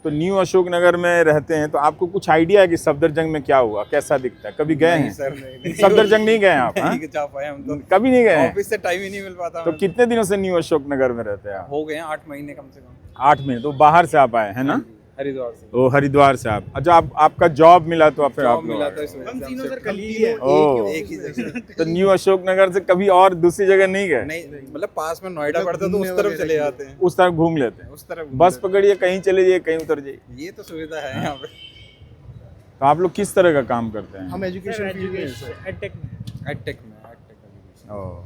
तो न्यू अशोक नगर में रहते हैं तो आपको कुछ आइडिया है कि सफदरजंग में क्या हुआ, कैसा दिखता है? कभी गए हैं? सफदरजंग नहीं गए आप? हाँ? जा पाए हम तो, कभी नहीं गए हैं? ऑफिस से टाइम ही नहीं मिल पाता। तो कितने दिनों से न्यू अशोक नगर में रहते हैं आप? हो गए हैं 8 महीने कम से कम। 8 महीने। तो बाहर से आप आए हैं ना? हरिद्वार से। ओ, हरिद्वार से आप। अच्छा, आपका जॉब मिला तो फिर आप मिला तो हम तीनों सर कलीग हैं। ओह, एक ही जगह। तो न्यू अशोक नगर से कभी और दूसरी जगह नहीं गए? नहीं, मतलब पास में नोएडा पड़ता तो उस तरफ चले जाते हैं। उस तरफ घूम लेते हैं? उस तरफ बस पकड़िए, कहीं चले जाइए, कहीं उतर जाइए। ये तो सुविधा है यहाँ पे। तो आप लोग किस तरह का काम करते हैं? हम एजुकेशन फील्ड में हैं सर। एडटेक में ओह,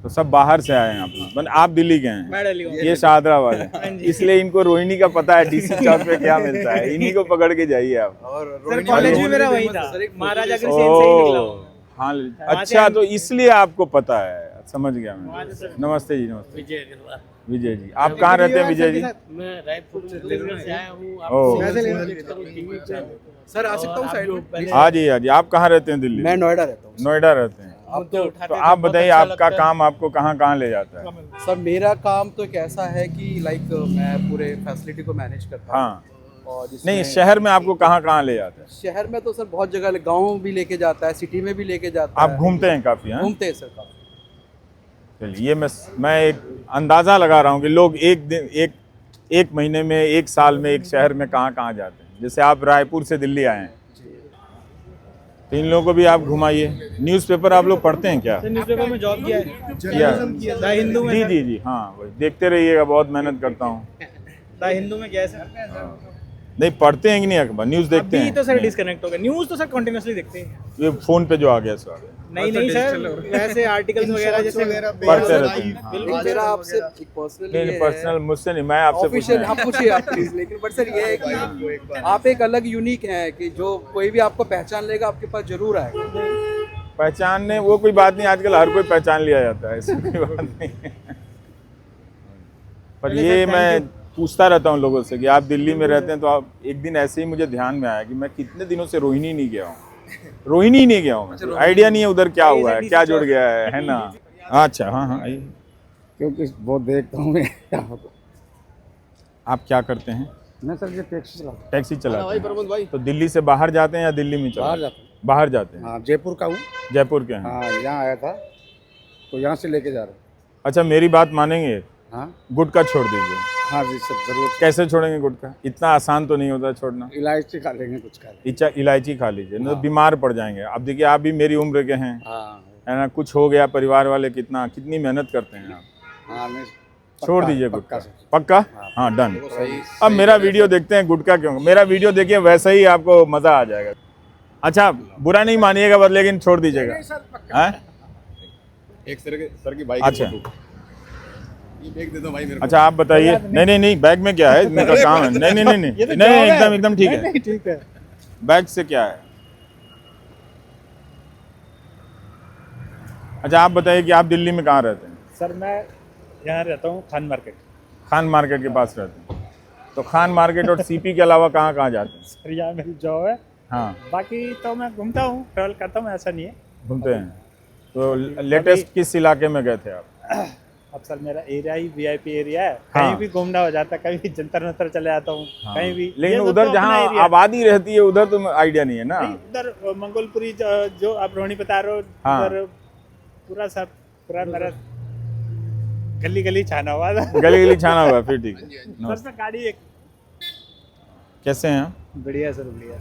तो सब बाहर से आए हैं आप? आप दिल्ली के हैं? मैं दिल्ली हूँ। ये शाहदरा वाले, इसलिए इनको रोहिणी का पता है डीसी चौक पे क्या मिलता है। इन्हीं को पकड़ के जाइए आप। और सर कॉलेज भी मेरा वही था, महाराजा अग्रसेन से ही निकला हूँ। हाँ, अच्छा, तो इसलिए आपको पता है। समझ गया मैं। नमस्ते जी। नमस्ते विजय जी। आप कहाँ रहते हैं विजय जी? मैं रायपुर से आया हूँ। ओह, सर आ सकता हूँ साइड में? हाँ जी, हाँ जी। आप कहाँ रहते हैं दिल्ली? मैं नोएडा रहता हूँ। नोएडा रहते हैं। तो आप बताइए, आपका काम आपको कहाँ कहाँ ले जाता है? सर मेरा काम तो एक ऐसा है कि लाइक मैं पूरे फैसिलिटी को मैनेज करता हूँ। हाँ, और नहीं, शहर में आपको कहाँ कहाँ ले जाता है? शहर में तो सर बहुत जगह, गांव भी लेके जाता है, सिटी में भी लेके जाता आप है। घूमते हैं काफी? हाँ, घूमते हैं सर काफी। चलिए, मैं एक अंदाजा लगा रहा हूँ कि लोग एक महीने में, एक साल में एक शहर में कहाँ कहाँ जाते हैं। जैसे आप रायपुर से दिल्ली आए हैं, तो इन लोगों को भी आप घुमाइए। न्यूज़पेपर आप लोग पढ़ते हैं क्या? न्यूज़पेपर में जॉब किया है। द हिंदू में। जी जी जी, हाँ, वही देखते रहिएगा, बहुत मेहनत करता हूँ। द हिंदू में क्या है सर? नहीं, पढ़ते हैं कि नहीं अखबार, न्यूज़ देखते हैं? तो सर डिस्कनेक्ट हो गया। न्यूज़ तो सर कंटिन्यूअसली देखते हैं। ये फोन पे जो आ गया सर? नहीं सर, वैसे आर्टिकल्स वगैरह जैसे पढ़ते रहते हैं। हाँ। मेरा आपसे एक पर्सनल नहीं, पर्सनल मुझसे नहीं, मैं आपसे ऑफिशियल आप पूछिए आप प्लीज। लेकिन बट सर ये है कि आप एक अलग यूनिक हैं कि जो कोई भी आपको पहचान लेगा आपके पास जरूर आएगा। पहचानने वो कोई बात नहीं, आजकल हर कोई पहचान लिया जाता है, ऐसी कोई बात नहीं है। पर ये मैं पूछता रहता हूँ लोगों से कि आप दिल्ली में रहते हैं, तो आप एक दिन ऐसे ही मुझे ध्यान में आया कि मैं कितने दिनों से रोहिणी नहीं गया हूँ, रोहिणी नहीं गया हूँ, आइडिया नहीं है उधर क्या हुआ है, क्या जुड़ गया है ना। अच्छा, हाँ हाँ आइए। क्योंकि बहुत देखता हूँ मैं। आप क्या करते हैं? मैं सर ये टैक्सी चलाता हूँ। टैक्सी चलाते हैं। तो दिल्ली से बाहर जाते हैं या दिल्ली में बाहर जाता हूँ। बाहर जाते हैं। हाँ, जयपुर का हूँ। जयपुर के हैं। हाँ, यहाँ आया था तो यहाँ से लेके जा रहा हूँ। अच्छा, मेरी बात मानेंगे? हाँ, गुटखा छोड़ दीजिए। हाँ जी सर, जरूर। कैसे छोड़ेंगे गुटखा? इतना आसान तो नहीं होता छोड़ना। इलायची खा लेंगे, कुछ खा लेंगे। इलायची खा लीजिए, नहीं तो बीमार पड़ जाएंगे। अब देखिए, आप भी मेरी उम्र के हैं, हाँ, है ना, कुछ हो गया, परिवार वाले कितनी मेहनत करते हैं आप। हाँ, मैं छोड़ दीजिए गुटखा। पक्का? हाँ, हाँ, डन। सही। अब मेरा वीडियो देखते हैं, गुटखा क्यों? मेरा वीडियो देखिए, वैसा ही आपको मजा आ जाएगा। अच्छा, बुरा नहीं मानिएगा बस, लेकिन छोड़ दीजिएगा। एक सर की बाइक। अच्छा, बैग दे दो भाई मेरे को। अच्छा, आप बताइए। नहीं, बैग में क्या है? मेरा काम है। नहीं, एकदम ठीक है। ठीक है। बैग से क्या है? अच्छा, आप बताइए कि आप दिल्ली में कहाँ रहते हैं? सर मैं यहाँ रहता हूँ खान मार्केट। खान मार्केट के पास रहते हैं। तो खान मार्केट और सीपी के अलावा कहाँ कहाँ जाते हैं? सर यहाँ मेरी जॉब है। हाँ, बाकी तो मैं घूमता हूँ, ट्रैवल करता हूँ, ऐसा नहीं है। घूमते हैं। तो लेटेस्ट किस इलाके में गए थे आप? अब सर मेरा एरिया ही वीआईपी एरिया है। हाँ। कहीं भी घूमना हो जाता है, कभी जंतर मंतर चले जाता हूँ। हाँ। कहीं भी। लेकिन ये उधर तो जहाँ अपना एरिया। आबादी रहती है उधर तो आइडिया नहीं है ना। नहीं, उधर मंगोलपुरी जो आप रोहिणी बता रहे हो, हाँ। उधर पूरा मेरा गली गली छाना हुआ था। गली छाना हुआ, फिर ठीक है। सर मैं गाड़ी एक कैसे हैं आप? बढ़िया सर, बढ़िया।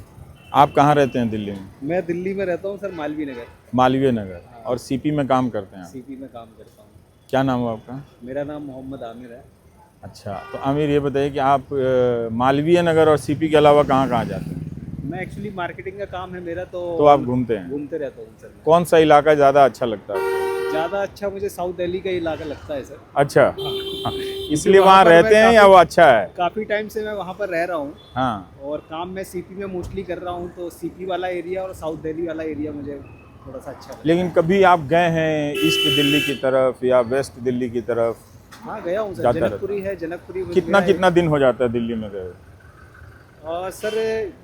आप कहाँ रहते हैं दिल्ली में? मैं दिल्ली में रहता हूँ सर, मालवीय नगर। मालवीय नगर। और सीपी में काम करते हैं आप? सीपी में काम करता हूँ। क्या नाम है आपका? मेरा नाम मोहम्मद आमिर है। अच्छा, तो आमिर ये बताइए कि आप मालवीय नगर और सीपी के अलावा कहाँ कहाँ जाते हैं? मैं एक्चुअली मार्केटिंग का काम है मेरा, तो आप घूमते हैं? घूमते रहता हूँ सर। कौन सा इलाका ज़्यादा अच्छा लगता है? ज़्यादा अच्छा मुझे साउथ दिल्ली का इलाका लगता है सर। अच्छा, इसलिए वहाँ रहते हैं या वो अच्छा है? काफ़ी टाइम से मैं वहाँ पर रह रहा हूँ। हाँ। और काम मैं सीपी में मोस्टली कर रहा हूँ, तो सीपी वाला एरिया और साउथ दिल्ली वाला एरिया मुझे थोड़ा सा अच्छा लगता है। लेकिन कभी आप गए हैं ईस्ट दिल्ली की तरफ या वेस्ट दिल्ली की तरफ? हाँ, गया हूँ सर। जाता जनकपुरी है, जनकपुरी। कितना दिन हो जाता है दिल्ली में गए? सर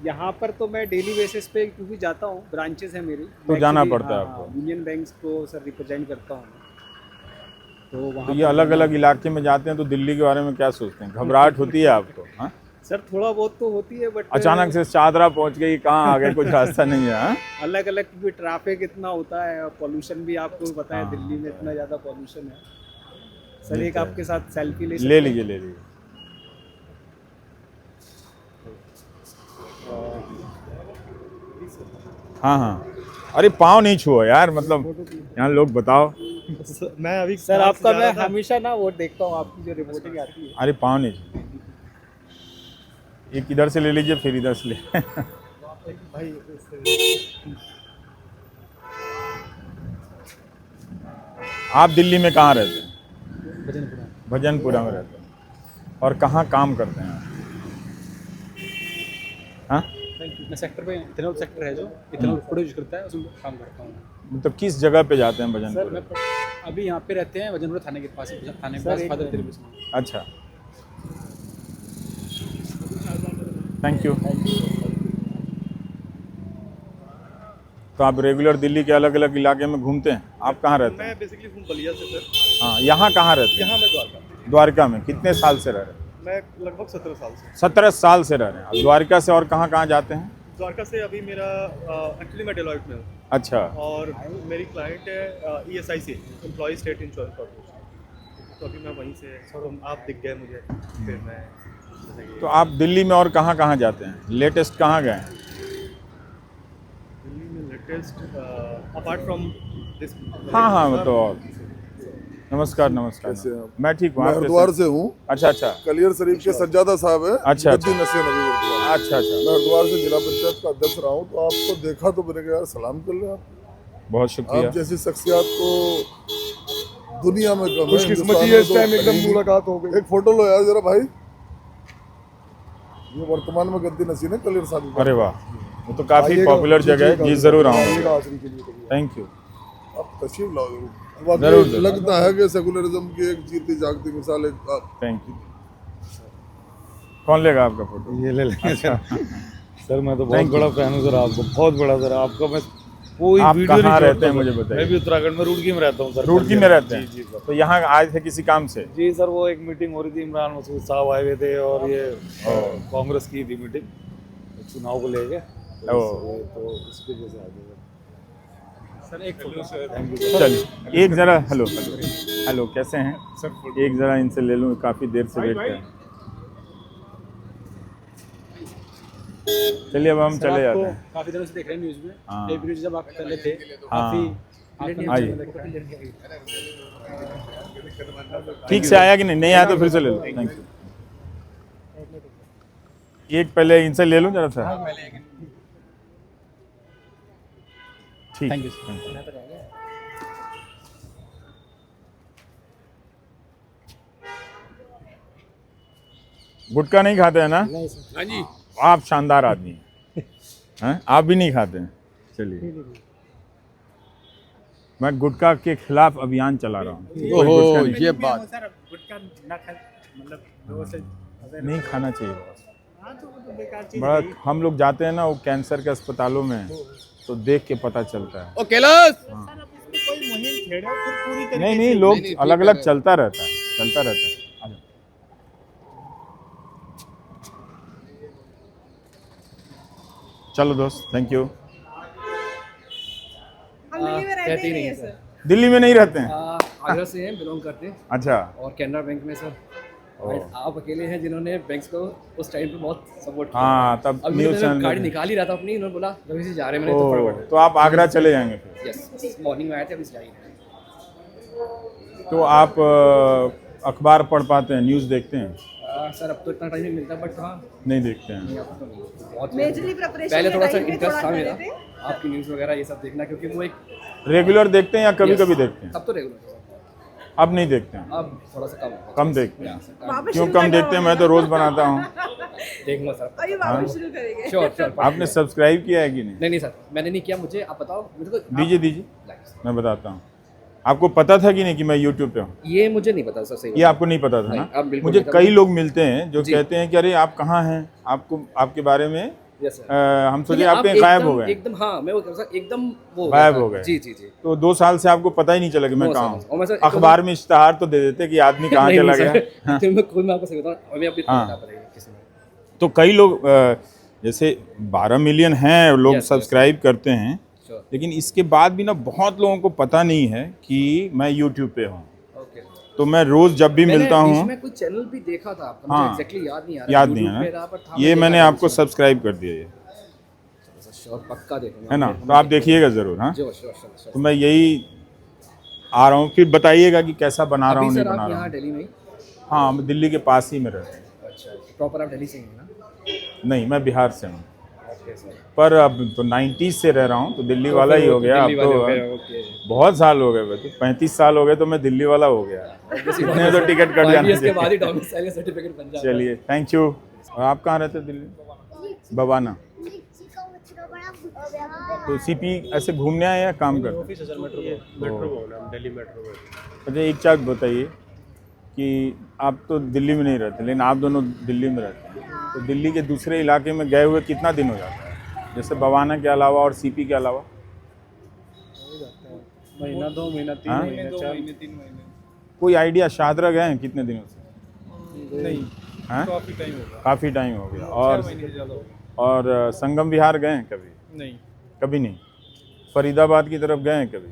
यहाँ पर तो मैं डेली बेसिस पे क्योंकि जाता हूँ, ब्रांचेस है मेरी, तो जाना पड़ता है आपको। यूनियन बैंक्स को सर रिप्रेजेंट करता हूँ। तो वहाँ तो ये अलग अलग इलाके में जाते हैं, तो दिल्ली के बारे में क्या सोचते हैं? घबराहट होती है आपको? हाँ सर, थोड़ा बहुत तो होती है, बट अचानक से चादरा पहुंच गई, कहाँ आ गए, कुछ रास्ता नहीं है। हाँ? अलग अलग क्योंकि ट्रैफिक इतना होता है, पोल्यूशन भी आपको पता है, दिल्ली में इतना ज़्यादा पोल्यूशन है। सर एक आपके साथ सेल्फी ले लीजिए। हाँ, अरे पाँव नहीं छुओ यार, मतलब यहाँ लोग बताओ। मैं अभी सर आपका मैं हमेशा ना वो देखता हूँ, आपकी जो रिपोर्टिंग आती है। अरे पाँव नहीं छुओ। एक इधर से ले लीजिए, फिर इधर से ले। आप दिल्ली में कहाँ रहते हैं? भजनपुरा में रहते हैं। और कहाँ काम करते हैं? हाँ, मैं सेक्टर पे, इथेनॉल सेक्टर है जो इथेनॉल प्रोड्यूस करता है, उसमें काम करता हूँ। मतलब किस जगह पे जाते हैं भजनपुरा? सर मैं अभी यहाँ पे रहते हैं, भजनपुरा थाने के पास, थाने के पास फादर तेरेसा। अच्छा, थैंक यू। तो आप रेगुलर दिल्ली के अलग अलग इलाके में घूमते हैं? आप कहाँ रहते हैं? मैं बेसिकली हूँ बलिया से सर। हाँ, यहाँ कहाँ रहते हैं? यहाँ मैं द्वारका। द्वारका में कितने साल से रह रहे हैं? मैं लगभग 17 साल से। 17 साल से रह रहे हैं। अब द्वारका से और कहाँ कहाँ जाते हैं? द्वारका से अभी मेरा एक्चुअली मैं डेलॉइट में हूँ। अच्छा। और मेरी क्लाइंट है ESIC, employ state insurance corporation. तो अभी मैं वहीं से, तो आप दिख गए मुझे, फिर मैं। तो आप दिल्ली में और कहाँ कहाँ जाते हैं? लेटेस्ट कहाँ गए? दिल्ली में लेटेस्ट अपार्ट फ्रॉम दिस। हाँ, मतलब नमस्कार। मैं ठीक हूँ। हरिद्वार से हूँ। अच्छा। कलियर शरीफ के सज्जादा साहब है। अच्छा। अच्छा। मैं हरिद्वार से जिला पंचायत का अध्यक्ष रहा हूँ, तो आपको देखा तो मैंने कहा यार सलाम कर ले। आप बहुत शुक्रिया। आप जैसी शख्सियत को दुनिया में कम है। खुशकिस्मती है, इस टाइम एकदम मुलाकात हो गई। एक फोटो लो यार जरा भाई। ये वर्तमान में गद्दी नसीन है कलियर साहब। अरे वाह, वो तो काफी पॉपुलर जगह है जी, जरूर आऊँगा। Thank you. तशरीफ लाओ जरूर। जरूर। लगता है कि सेकुलरिज्म की एक जीती जागती मिसाल एक थैंक यू। कौन लेगा आपका फोटो? ये ले लेंगे अच्छा। सर मैं तो बहुत Thank you। बड़ा फैन हूँ सर, आपको बहुत बड़ा सर। आपका मैं कोई आप वीडियो कहाँ नहीं रहते हैं छोड़ता मुझे सर। बताइए। मैं भी उत्तराखंड में रुड़की में रहता हूँ सर। रुड़की में रहते हैं? जी जी सर। तो यहाँ आए थे किसी काम से? जी सर, वो एक मीटिंग हो रही थी, इमरान मसूद साहब आए हुए थे और ये कांग्रेस की थी मीटिंग चुनाव को लेके, तो इसकी वजह से आ गए सर। एक फोटो सर। Thank you. चलिए एक जरा हेलो हेलो कैसे हैं सर? एक जरा इनसे ले लूँ, काफ़ी देर से वेट कर। चलिए अब हम चले जाते हैं। काफी दिनों से देख रहे हैं न्यूज में। हाँ। एक न्यूज जब आप पहले थे हाँ। काफी आइए। ठीक से आया कि नहीं? नहीं आया तो फिर से ले लो। Thank you. एक पहले इनसे ले लूँ जरा सा। ठीक। Thank you. गुटखा नहीं खाते हैं ना? हाँ जी। आप शानदार आदमी हैं। आप भी नहीं खाते हैं? चलिए, मैं गुटखा के खिलाफ अभियान चला रहा हूँ। ओहो, ये बात। सर गुटखा ना खा, मतलब लोगों से नहीं खाना चाहिए। हाँ, तो वो तो बेकार चीज बड़ा है। हम लोग जाते हैं ना वो कैंसर के अस्पतालों में, तो देख के पता चलता है। सर, अब इसमें कोई मुहिम छेड़ो फिर पूरी तरीके नहीं नहीं, से- लोग अलग अलग चलता रहता है, चलता रहता है। आ जाओ। चलो दोस्त, थैंक यू। हम दिल्ली में रहते ही नहीं है सर। दिल्ली में नहीं रहते हैं? आगरा से हैं, बिलोंग करते हैं। अच्छा। और कैनरा बैंक में सर। और आप अकेले हैं जिन्होंने बैंक्स को उस टाइम पे बहुत सपोर्ट किया। हाँ, तब अब न्यूज़ मैं चैनल गाड़ी में। निकाल ही रहा था अपनी, इन्होंने बोला रवि से जा रहे हैं, मैंने तो ओह, फटाफट। तो आप आगरा चले जाएंगे फिर? यस, मॉर्निंग में आए थे, अभी से जा ही रहे हैं। तो आप अखबार पढ़ पाते हैं, न्यूज़ देखते हैं? सर अब तो इतना टाइम नहीं मिलता, बट हाँ नहीं देखते हैं। बहुत Majorly preparation पहले के थोड़ा सा time पे इंटरेस्ट थोड़ा था कर मेरा लेते। आपकी न्यूज़ वगैरह ये सब देखना, क्योंकि वो एक रेगुलर देखते हैं या कभी कभी देखते हैं? अब तो रेगुलर, अब नहीं देखते हैं? अब थोड़ा सा कम देखते हैं। वापस क्यों शुरू कम करना देखते हैं? मैं तो रोज बनाता हूँ। देखूंगा सर। अभी वापस शुरू करेंगे। Sure sure. आपने सब्सक्राइब किया है कि नहीं? नहीं सर, मैंने नहीं किया। मुझे आप बताओ, मुझे तो दीजिए, मैं बताता हूँ। आपको पता था कि नहीं कि मैं यूट्यूब पे हूँ? ये मुझे नहीं पता सर, सही ये आपको नहीं पता था नहीं, ना? अब बिल्कुल मुझे नहीं कई पता। लोग मिलते हैं जो जी। कहते हैं कि अरे आप कहाँ हैं, आपको आपके बारे में Yes, sir। हम सोचे लेकिन आप कहीं गायब हो गए। एकदम हाँ, मैं वो कह रहा था, एकदम वो गायब था। हो गए। जी जी जी। तो 2 साल से आपको पता ही नहीं चला कि मैं No, कहाँ sir, हूँ। और मैं सर अखबार में इश्तेहार तो दे देते कि आदमी कहाँ नहीं, चला नहीं, गया। सर, हाँ। तो मैं खुद मैं आपको सही बताऊँ, अभी आप हाँ। बता पाएंगे किसी में। तो कई लोग जैसे 12 मिलियन हैं लोग Yes, yes, सब्सक्राइब करते हैं, Sure। लेकिन इसके बाद भी ना बहुत लोगों को पता नहीं है कि मैं यूट्यूब पे हूँ। Okay। तो मैं रोज जब भी मिलता मैंने हूँ, बीच में कुछ चैनल भी देखा था आपका, हाँ, मुझे एग्जैक्टली याद नहीं आ रहा। याद नहीं YouTube है पे रहा, पर था, ना, ये मैं मैंने देखा आपको था। सब्सक्राइब कर दिया ये, श्योर, पक्का देखूंगा है ना? मैं। तो आप देखिएगा जरूर। हाँ, श्योर श्योर श्योर। तो मैं यही आ रहा हूँ, फिर बताइएगा कि कैसा बना रहा हूँ, अभी नहीं सर बना आप रहा यहाँ हूँ। दिल्ली में ही? हाँ, मैं दिल्ली के पास ही में रहता हूँ। अच्छा, प्रॉपर आप दिल्ली से ही हैं ना? नहीं, मैं बिहार से हूँ, ओके सर। पर अब तो 90s से रह रहा हूँ, तो दिल्ली तो वाला फिर ही वो हो तो गया अब दिल्ली वाले हो गए, तो। ओके। बहुत साल हो गए, तो 35 साल हो गए तो मैं दिल्ली वाला हो गया। इतने तो टिकट कट 5 जाना years के बाद ही चाहिए। डोमिसाइल का सर्टिफिकेट बन जाता है। चलिए, थैंक यू। और आप कहाँ रहते हैं? दिल्ली, बवाना। तो सीपी ऐसे घूमने आए या काम करते? ऑफिस है सर, मेट्रो भवन है, हम दिल्ली मेट्रो में। अच्छा, एक बात बताइए कि आप तो दिल्ली में नहीं रहते, लेकिन आप दोनों दिल्ली में रहते हैं, तो दिल्ली के दूसरे इलाके में गए हुए कितना दिन हो जाता है, जैसे बवाना के अलावा और सीपी के अलावा? महीना, 2 महीना, 3 हाँ? महीने, 4 महीने, 3 महीने। कोई आइडिया? शाहदरा गए हैं कितने दिनों से? नहीं, हैं? काफी टाइम हो गया। काफ़ी टाइम हो गया। 6 महीने से ज़्यादा हो गया। और संगम विहार गए हैं कभी? नहीं, कभी नहीं। फरीदाबाद की तरफ गए हैं कभी?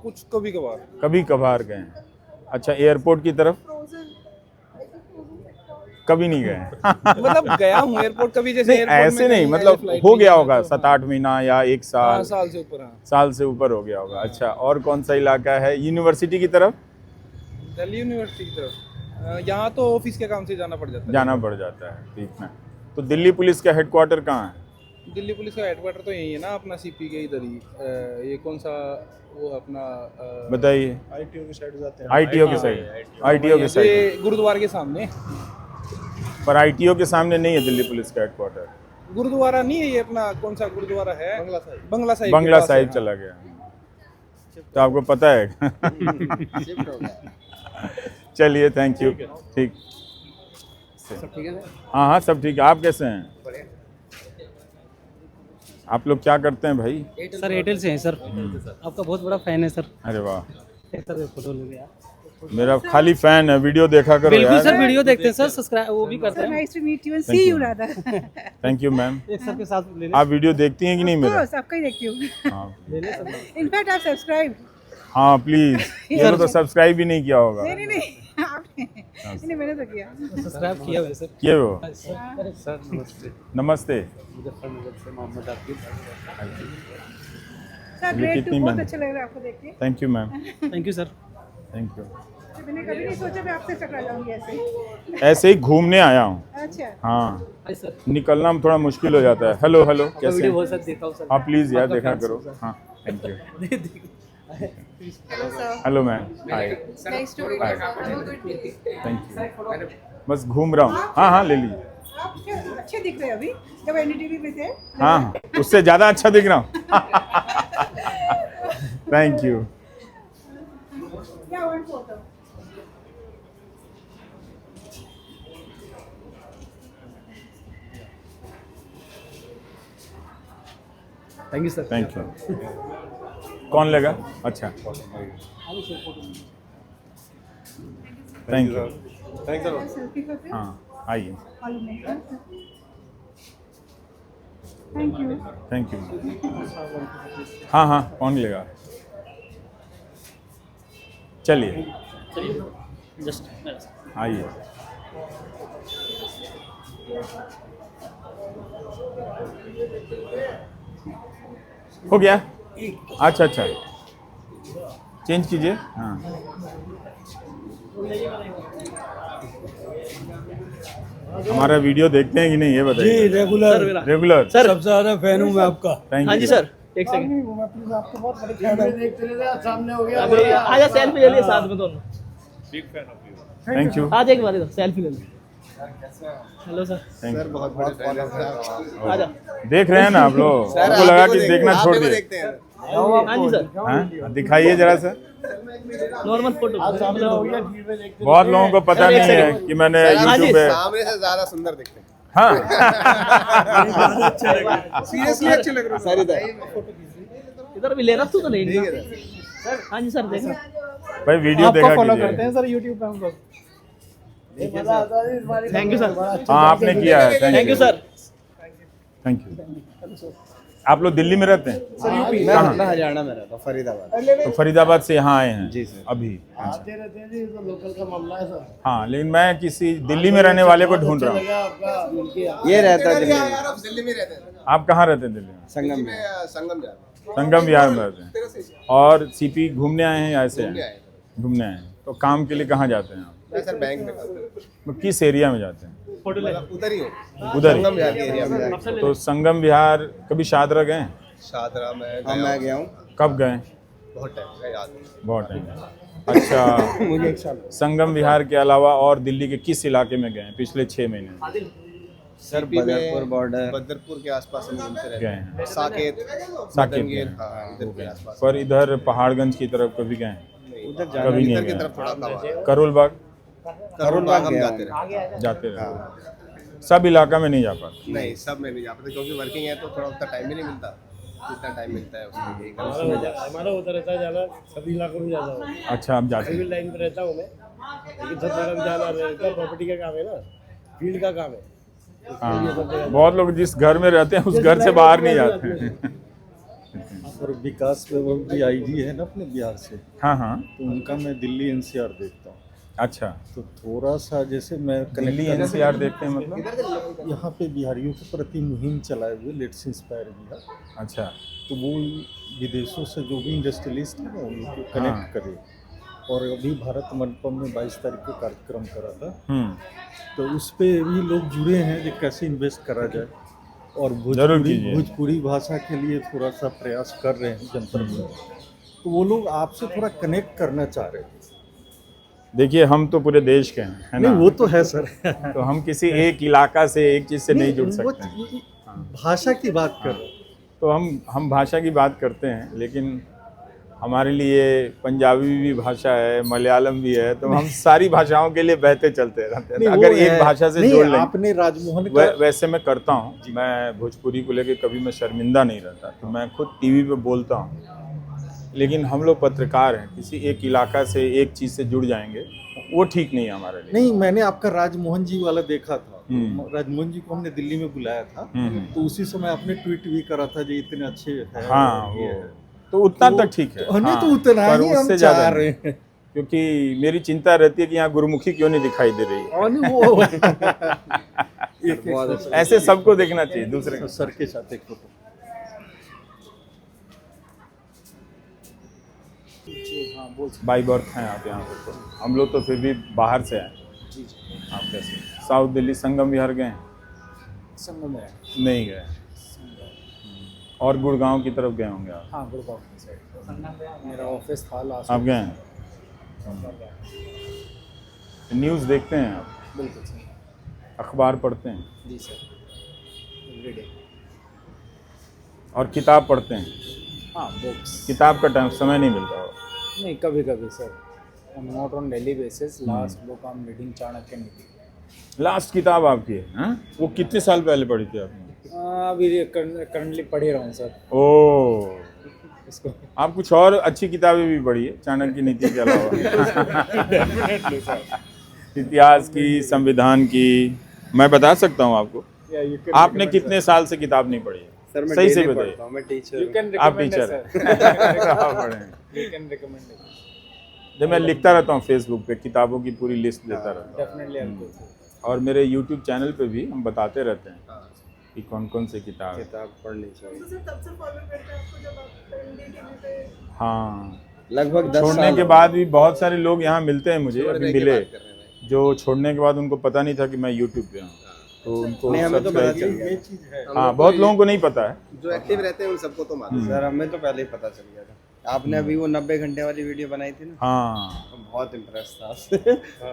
कुछ कभी कभार। कभी कभार गए हैं। अच्छा, एयरपोर्ट की तरफ कभी नहीं गए हैं? मतलब गया हूँ एयरपोर्ट कभी, जैसे नहीं, एयरपोर्ट ऐसे में नहीं, कहीं मतलब फ्लाइट हो में गया गया होगा तो 7-8 महीना या 1 साल। हाँ, साल से ऊपर। हाँ, साल से ऊपर हो गया होगा। अच्छा, और कौन सा इलाका है? यूनिवर्सिटी की तरफ? दिल्ली यूनिवर्सिटी की तरफ। यहाँ तो ऑफिस के काम से जाना पड़ जाता है। जाना पड़ जाता है, ठीक है। तो दिल्ली पुलिस का हेडक्वार्टर कहाँ है? दिल्ली पुलिस का हेडक्वार्टर तो यही है ना, अपना सीपी के इधर ही। ये कौन सा वो अपना बताइए। आईटीओ की साइड जाते हैं। आईटीओ की साइड, आईटीओ की साइड। ये गुरुद्वारे के सामने। पर आईटीओ के सामने नहीं है दिल्ली पुलिस का हेडक्वार्टर। गुरुद्वारा नहीं है ये, अपना कौन सा गुरुद्वारा है? बंगला साहिब। बंगला साहिब बंगला के पास साहिब है, चला गया। तो आपको पता है। शिफ्ट हो गया। चलिए, थैंक यू। ठीक, सब ठीक है? हाँ हाँ सब ठीक है। आप कैसे हैं? आप लोग क्या करते हैं भाई? सर एयरटेल से हैं सर। आपका बहुत बड़ा फैन है सर। अरे वाह, सर फोटो ले लिया। मेरा खाली फैन है, वीडियो देखा करो बिल्कुल यार। सर, वीडियो देखते हैं सर, सब्सक्राइब वो भी करते हैं। Nice to meet you and see you Radha. Thank you ma'am. एक सर के साथ ले लें। आप वीडियो देखती हैं कि नहीं मेरा? सबका ही देखती हूँ। हाँ ले लें सर। इनफैक्ट आप सब्सक्राइब। हाँ प्लीज, ये तो सब्सक्राइब भी नहीं किया होगा। नहीं आपने नहीं, मैंने तो किया। सब्सक्राइब किया हुआ है सर। किए हो? सर नमस्ते। नमस्ते। मुजफ्फरनगर से Mohammad Aqib. Sir great to, बहुत अच्छा लग रहा है आपको देख के। Thank you ma'am. Thank you sir. Thank you. मैंने कभी नहीं सोचा मैं आपसे टकरा जाऊंगी ऐसे। ऐसे ही घूमने आया हूँ। अच्छा। हाँ, निकलना थोड़ा मुश्किल हो जाता है। हेलो हेलो, कैसे? हाँ प्लीज यार देखा करो। हाँ thank you. Hello ma'am, hi. Thank you. बस घूम रहा हूँ। हाँ हाँ ले लीजिए। आप अच्छे दिख रहे हैं अभी, जब एनडीटीवी में थे। हाँ, उससे ज़्यादा अच्छा दिख रहा हूँ। Thank you. क्या one photo? Thank you sir. Thank you. कौन लेगा? अच्छा, थैंक यू। हाँ आइए। Thank you. Thank you. हाँ हाँ कौन लेगा? चलिए जस्ट आइए। हो गया? अच्छा अच्छा, चेंज कीजिए। हाँ हमारा वीडियो देखते हैं कि नहीं ये बताइए। जी रेगुलर रेगुलर सर, सबसे ज्यादा फैन हूँ मैं आपका। थैंक हाँ यू जी सर, एक सेकंड। आपको बहुत बड़ी फैन है। देखते रहे सामने हो गया। आजा सेल्फी ले लिए साथ में दोनों। Big fan of you. Thank you. आज एक बार इधर सेल्फी ले लो। Hello sir. सर बहुत बड़े फैन है। आजा। देख रहे हैं ना आप लोग? आपको लगा कि देखना छोड़ दिए? हाँ जी सर। हाँ दिखाइए जरा सा। Normal photo. बहुत लोगों को पता नहीं है कि मैंने YouTube पे। सामने से ज्यादा सुंदर दिखते हैं। हाँ सीरियसली अच्छे लग रहे हैं सर। इधर भी ले रहा तो नहीं सर। हाँ जी सर, देख रहा। भाई वीडियो देखा फॉलो कीजिए। करते हैं सर यूट्यूब पे हमको। Thank you sir. हाँ आपने किया है। Thank you sir. Thank you. आप लोग दिल्ली में रहते हैं? सर यूपी में हरियाणा में रहता हूँ, फरीदाबाद। तो फरीदाबाद से यहाँ आए हैं? जी सर। अभी? आते रहते हैं जी, तो लोकल का मामला है सर। हाँ लेकिन मैं किसी दिल्ली में रहने वाले को ढूंढ रहा हूँ। ये रहता है दिल्ली में रहते हैं। आप कहाँ रहते हैं दिल्ली में? संगम में। संगम जा संगम विहार में रहते हैं। और सीपी घूमने आए हैं या ऐसे हैं? घूमने आए हैं। तो काम के लिए कहाँ जाते हैं आप? मैं सर बैंक में करता हूँ। किस एरिया में जाते हैं? उधर ही हूँ। उधर संगम विहार के एरिया में। तो संगम विहार कभी शादरा गए? शादरा में मैं गया हूँ। कब गए? बहुत टाइम का याद नहीं। बहुत टाइम। अच्छा मुझे एक साल। संगम विहार के अलावा और दिल्ली के किस इलाके में गए पिछले 6 महीने में? सर बदरपुर बॉर्डर, बदरपुर के आसपास हम घूमते रहते गए हैं। हैं। साकेत साकेत हाँ, इधर के आसपास। पर इधर पहाड़गंज की तरफ कभी गए? उधर कभी नहीं इधर की गए। तरफ थोड़ा था। करोल बाग करोल बाग हम जाते रहे? सब इलाका में नहीं जा पाते? नहीं सब में नहीं जा पाते क्योंकि वर्किंग है तो थोड़ा उतना टाइम भी नहीं मिलता जितना टाइम मिलता है उसके लिए। हमारा होता रहता है जाना, सभी इलाकों में जाता हूँ। अच्छा आप जाते सिविल लाइन में रहता हूँ मैं, लेकिन सब जगह जाना रहता है। प्रॉपर्टी का काम है ना, फील्ड का काम है। हाँ बहुत लोग जिस घर में रहते हैं उस घर से बाहर नहीं जाते हैं। और विकास वेबल भी आईजी है ना अपने बिहार से। हाँ हाँ तो उनका मैं दिल्ली एनसीआर देखता हूँ। अच्छा तो थोड़ा सा जैसे मैं दिल्ली एनसीआर देखते हैं मतलब? यहाँ पे बिहारियों के प्रति मुहिम चलाए हुए लेट्स इंस्पायर बिहार। अच्छा तो वो विदेशों से जो भी इंडस्ट्रियलिस्ट है ना उनको कनेक्ट करे। और अभी भारत मंडपम में 22 तारीख को कार्यक्रम करा था, तो उस पे भी लोग जुड़े हैं कि कैसे इन्वेस्ट करा जाए। और भोजपुरी भाषा के लिए थोड़ा सा प्रयास कर रहे हैं जंतर मंतर। तो वो लोग आपसे थोड़ा कनेक्ट करना चाह रहे थे। देखिए हम तो पूरे देश के हैं, है ना? नहीं वो तो है सर। तो हम किसी एक इलाका से एक चीज़ से नहीं जुड़ सकते हैं। भाषा की बात कर रहे हैं। तो हम भाषा की बात करते हैं, लेकिन हमारे लिए पंजाबी भी भाषा है, मलयालम भी है, तो हम सारी भाषाओं के लिए बहते चलते रहते हैं। अगर एक भाषा से जोड़ लें, आपने राजमोहन का वैसे मैं करता हूँ, मैं भोजपुरी को लेके कभी मैं शर्मिंदा नहीं रहता, तो मैं खुद टीवी पे बोलता हूँ। लेकिन हम लोग पत्रकार हैं, किसी एक इलाका से एक चीज़ से जुड़ जाएंगे, वो ठीक नहीं है हमारे लिए। नहीं, मैंने आपका राजमोहन जी वाला देखा था। राजमोहन जी को हमने दिल्ली में बुलाया था, तो उसी समय आपने ट्वीट भी करा था जो इतने अच्छे हैं। हाँ, वो तो उतना तक ठीक है। नहीं तो उतना पर ही हम उससे चाह ज़्यादा रहे नहीं। हैं। क्योंकि मेरी चिंता रहती है कि यहाँ गुरुमुखी क्यों नहीं दिखाई दे रही है। ऐसे सबको देखना चाहिए दूसरे को। सर के साथ एक फोटो। बाई बर्थ हैं आप यहाँ पे, तो हम लोग तो फिर भी बाहर से आए। आप कैसे? साउथ दिल्ली संगम विहार गए? संगम है नहीं गए। और गुड़गांव की तरफ गए होंगे आप? हाँ, गुड़गांव की साइड मेरा ऑफिस था लास्ट। आप गए हैं? न्यूज़ देखते हैं आप? बिल्कुल सर। अखबार पढ़ते हैं? जी सर, एवरीडे। और किताब पढ़ते हैं? हाँ, बुक्स। किताब का टाइम समय नहीं मिलता हो? नहीं, कभी कभी sir, not on daily basis. Last book I am reading Chanakya नीति। लास्ट किताब आपकी है? हाँ? वो कितने साल पहले पढ़ी थी आपने? अभी करंटली पढ़ ही रहा हूँ सर। ओह, इसको आप कुछ और अच्छी किताबें भी पढ़ी है चाणक्य नीति के अलावा? इतिहास की, संविधान की। मैं बता सकता हूँ आपको। आपने कितने साल से किताब नहीं पढ़ी है? सर मैं सही से डेली बताइए। पढ़ता हूँ, मैं टीचर हूँ। आप टीचर हैं। जब मैं लिखता रहता हूँ फेसबुक पे, किताबों की पूरी लिस्ट देता रहता हूँ। और मेरे यूट्यूब चैनल पे भी हम बताते रहते हैं कि कौन कौन से किताब पढ़नी चाहिए। हाँ, लगभग 10 छोड़ने साल के बाद भी बहुत सारे लोग यहाँ मिलते हैं मुझे, अभी मिले, जो छोड़ने के बाद उनको पता नहीं था कि मैं यूट्यूब पे हूँ, तो उनको हमें तो पता चल गया। हाँ, बहुत लोगों को नहीं पता है। जो एक्टिव रहते हैं उन सबको तो मालूम। सर हमें तो पहले ही पता चल गया था। आपने अभी वो 90 घंटे वाली वीडियो बनाई थी ना? हाँ, बहुत इम्प्रेस था उससे।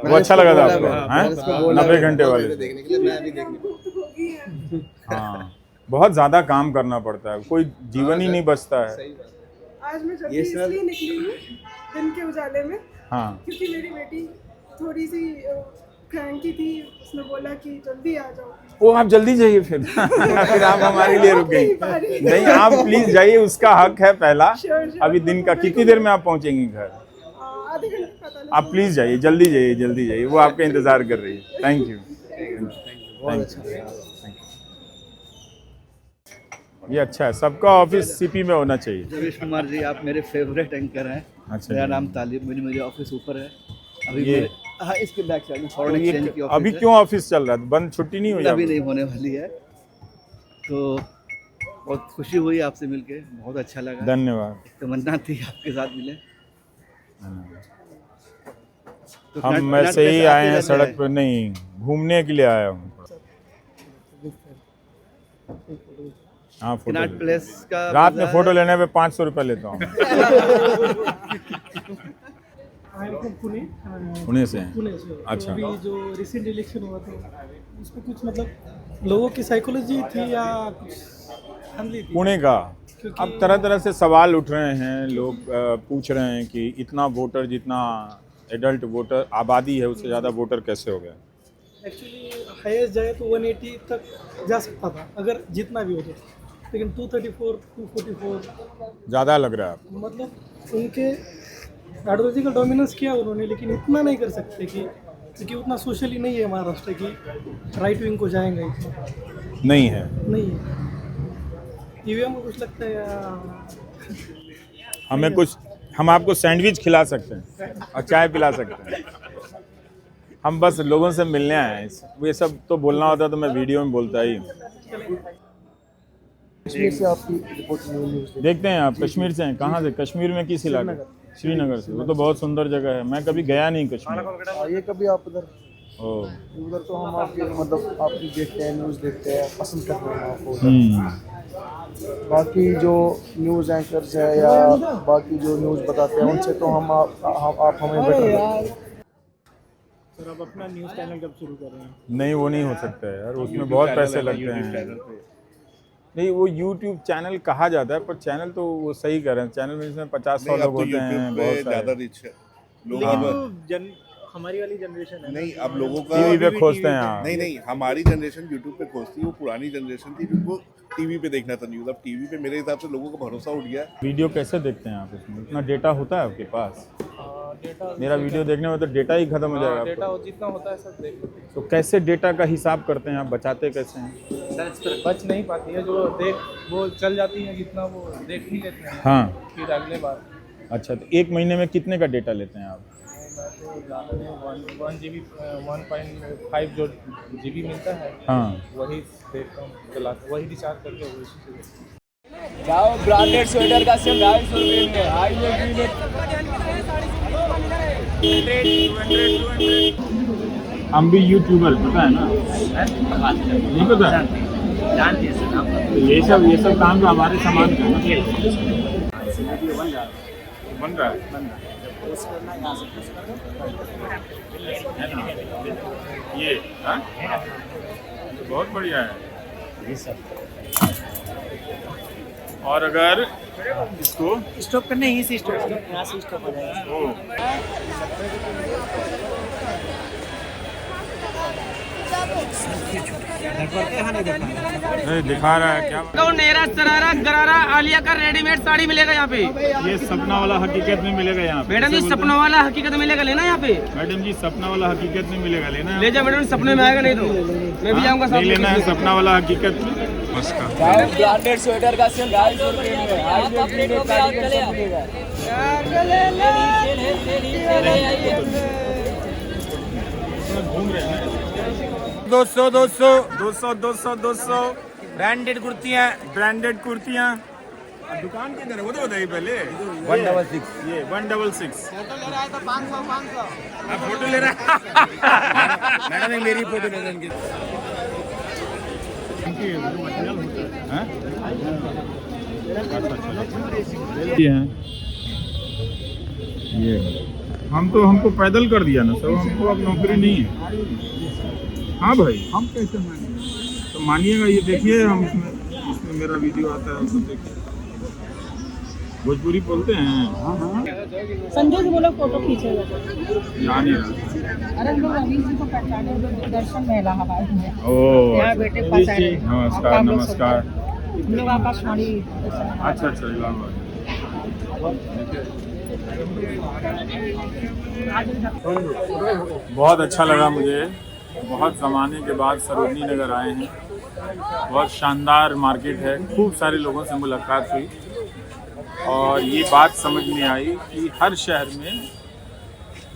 वो अच्छा लगा था आपको? 90 घंटे वाले देखने के लिए मैं अभी देखने। हाँ, बहुत ज़्यादा काम करना पड़ता है, कोई जीवन ही नहीं बचता है। आज मैं जल्दी इसलिए निकली हूँ दिन के उजाले में, हाँ, क्योंकि मेरी बेटी थोड़ी सी क्रैंकी थी, उसने बोला कि जल्दी आ जाओ। वो आप जल्दी जाइए फिर। फिर आप हमारे लिए रुक गई। नहीं, आप प्लीज जाइए, उसका हक है पहला। अभी दिन का कितनी देर में आप पहुंचेंगी घर? आधे घंटे पता नहीं। आप प्लीज जाइए, जल्दी जाइए, जल्दी जाइए, वो आपका इंतजार कर रही है। Thank you. ये अच्छा है, सबका ऑफिस सीपी में होना चाहिए। रवीश कुमार जी, आप मेरे फेवरेट एंकर हैं। अच्छा, मेरा नाम तालिब, मेरे ऑफिस ऊपर है। अभी ये हाँ, इसके बैक साइड में फॉरेन एक्सचेंज की ऑफिस अभी है। क्यों ऑफिस चल रहा है? बंद, छुट्टी नहीं हुई? अभी नहीं होने वाली है। तो बहुत खुशी हुई आपसे मिलके, बहुत अच्छा लगा। धन्यवाद। तमन्ना थी आपके साथ मिले। तो हम वैसे ही आए हैं सड़क पर, नहीं घूमने के लिए आया हूँ। हाँ, फोटो प्लेस का रात में फोटो लेने पे 500 रुपये लेता हूँ। पुणे से हैं? पुणे से। अच्छा। तो अभी जो रिसेंट इलेक्शन हुआ था उसमें कुछ मतलब लोगों की साइकोलॉजी थी या कुछ हमली थी? पुणे का अब तरह तरह से सवाल उठ रहे हैं, लोग पूछ रहे हैं कि इतना वोटर, जितना एडल्ट वोटर आबादी है उससे ज़्यादा वोटर कैसे हो गया? एक्चुअली हाईएस्ट जाए तो 180 तक जा सकता था अगर जितना भी होता, लेकिन 234, 244 ज़्यादा लग रहा है आपको? मतलब उनके आइडियोलॉजिकल डोमिनेंस किया उन्होंने, लेकिन इतना नहीं कर सकते कि क्योंकि उतना सोशली नहीं है महाराष्ट्र की राइट विंग को जाएंगे इतना नहीं है, नहीं है। ईवीएम को कुछ लगता है या हमें कुछ, हम आपको सैंडविच खिला सकते हैं और चाय पिला सकते हैं। हम बस लोगों से मिलने आए हैं, ये सब तो बोलना होता तो मैं वीडियो में बोलता ही हूँ। कश्मीर से आपकी रिपोर्ट देखते हैं आप कश्मीर से हैं? कहाँ से? कश्मीर में किस इलाके? श्रीनगर से। वो तो बहुत सुंदर जगह है, मैं कभी गया नहीं कश्मीर। ये कभी आप उधर तो हम आपके मतलब आपकी देखते हैं, न्यूज़ देखते हैं, पसंद करते हैं आपको। बाकी जो न्यूज़ एंकर्स है या बाकी जो न्यूज़ बताते हैं उनसे तो हम आप हमें बेटर। सर आप अपना न्यूज़ चैनल कब शुरू कर रहे हैं? नहीं, वो नहीं हो सकता है यार, उसमें बहुत पैसे लगते हैं। नहीं, वो YouTube चैनल कहा जाता है, पर चैनल तो वो सही कर रहे हैं। चैनल में इसमें 50-100 लोग होते हैं, बहुत ज़्यादा रिच है लोग। लेकिन हमारी वाली जनरेशन है नहीं, अब लोगों का टीवी पे खोजते हैं आप। नहीं, हमारी जनरेशन यूट्यूब पे खोजती है, वो पुरानी जनरेशन थी जिनको टीवी पे देखना था न्यूज़। अब टीवी पे मेरे हिसाब से लोगों का भरोसा उठ गया है। वीडियो कैसे देखते हैं आप इसमें? इतना डेटा होता है आपके पास? मेरा वीडियो देखने में तो डेटा ही खत्म हो जाएगा। डेटा जितना होता है सब देख लेते हैं। तो कैसे डेटा का हिसाब करते हैं आप? बचाते कैसे हैं? बच नहीं पाती है, जो वो चल जाती है, जितना वो देख ही लेते हैं। हाँ, फिर अगले बार। अच्छा, तो एक महीने में कितने का डेटा लेते हैं आप? 1 GB 1.5 जो GB मिलता है, हाँ, वही देखता हूँ, चलाता, वही रिचार्ज करके वही से जाओ ब्रांडेड स्वेटर का सिर्फ 250 रुपये में। हम भी यूट्यूबर, पता है ना? नहीं पता? ये सब काम तो हमारे सामान का बन रहा है। ये हाँ? बहुत बढ़िया है। और अगर इसको स्टॉप करना है, यहीं से स्टॉप, यहाँ से स्टॉप हो जाएगा। नहीं दिखा रहा है क्या? नेरा सरारा गरारा आलिया का रेडीमेड साड़ी मिलेगा यहाँ पे। ये सपना वाला हकीकत में मिलेगा यहाँ पे। मैडम जी सपना वाला हकीकत में मिलेगा, लेना यहाँ पे। मैडम जी सपना वाला हकीकत में मिलेगा, लेना है? ले जाओ मैडम, सपने में आएगा नहीं तो मैं भी जाऊँगा। नहीं लेना है सपना वाला हकीकत में। ब्रांडेड स्वेटर का सिर्फ 250 रुपये घूम रहे हैं 200 ब्रांडेड कुर्तियाँ। दुकान किधर है वो तो बताइए पहले। 166 ये 166 फोटो ले रहा है मैडम, मेरी फोटो ले लेंगे। ये हमको पैदल कर दिया ना सब, हमको अब नौकरी नहीं है। हाँ भाई, हम कैसे मानिए? तो मानिएगा, ये देखिए हम इसमें मेरा वीडियो आता है, तो देखिए भोजपुरी बोलते हैं। संजय जी बोला फोटो खींचेगा। याद नहीं रहा। अरे हम लोग रवीश जी को पहचाने, दर्शन में इलाहाबाद में। ओह, यहाँ बेटे पास आए। नमस्कार नमस्कार। हम लोग आकाशवाणी। अच्छा, इलाहाबाद। बहुत अच्छा लगा मुझे। बहुत ज़माने के बाद सरोजनी नगर आए हैं। बहुत शानदार मार्केट है, खूब सारे लोगों से मुलाकात हुई और ये बात समझ में आई कि हर शहर में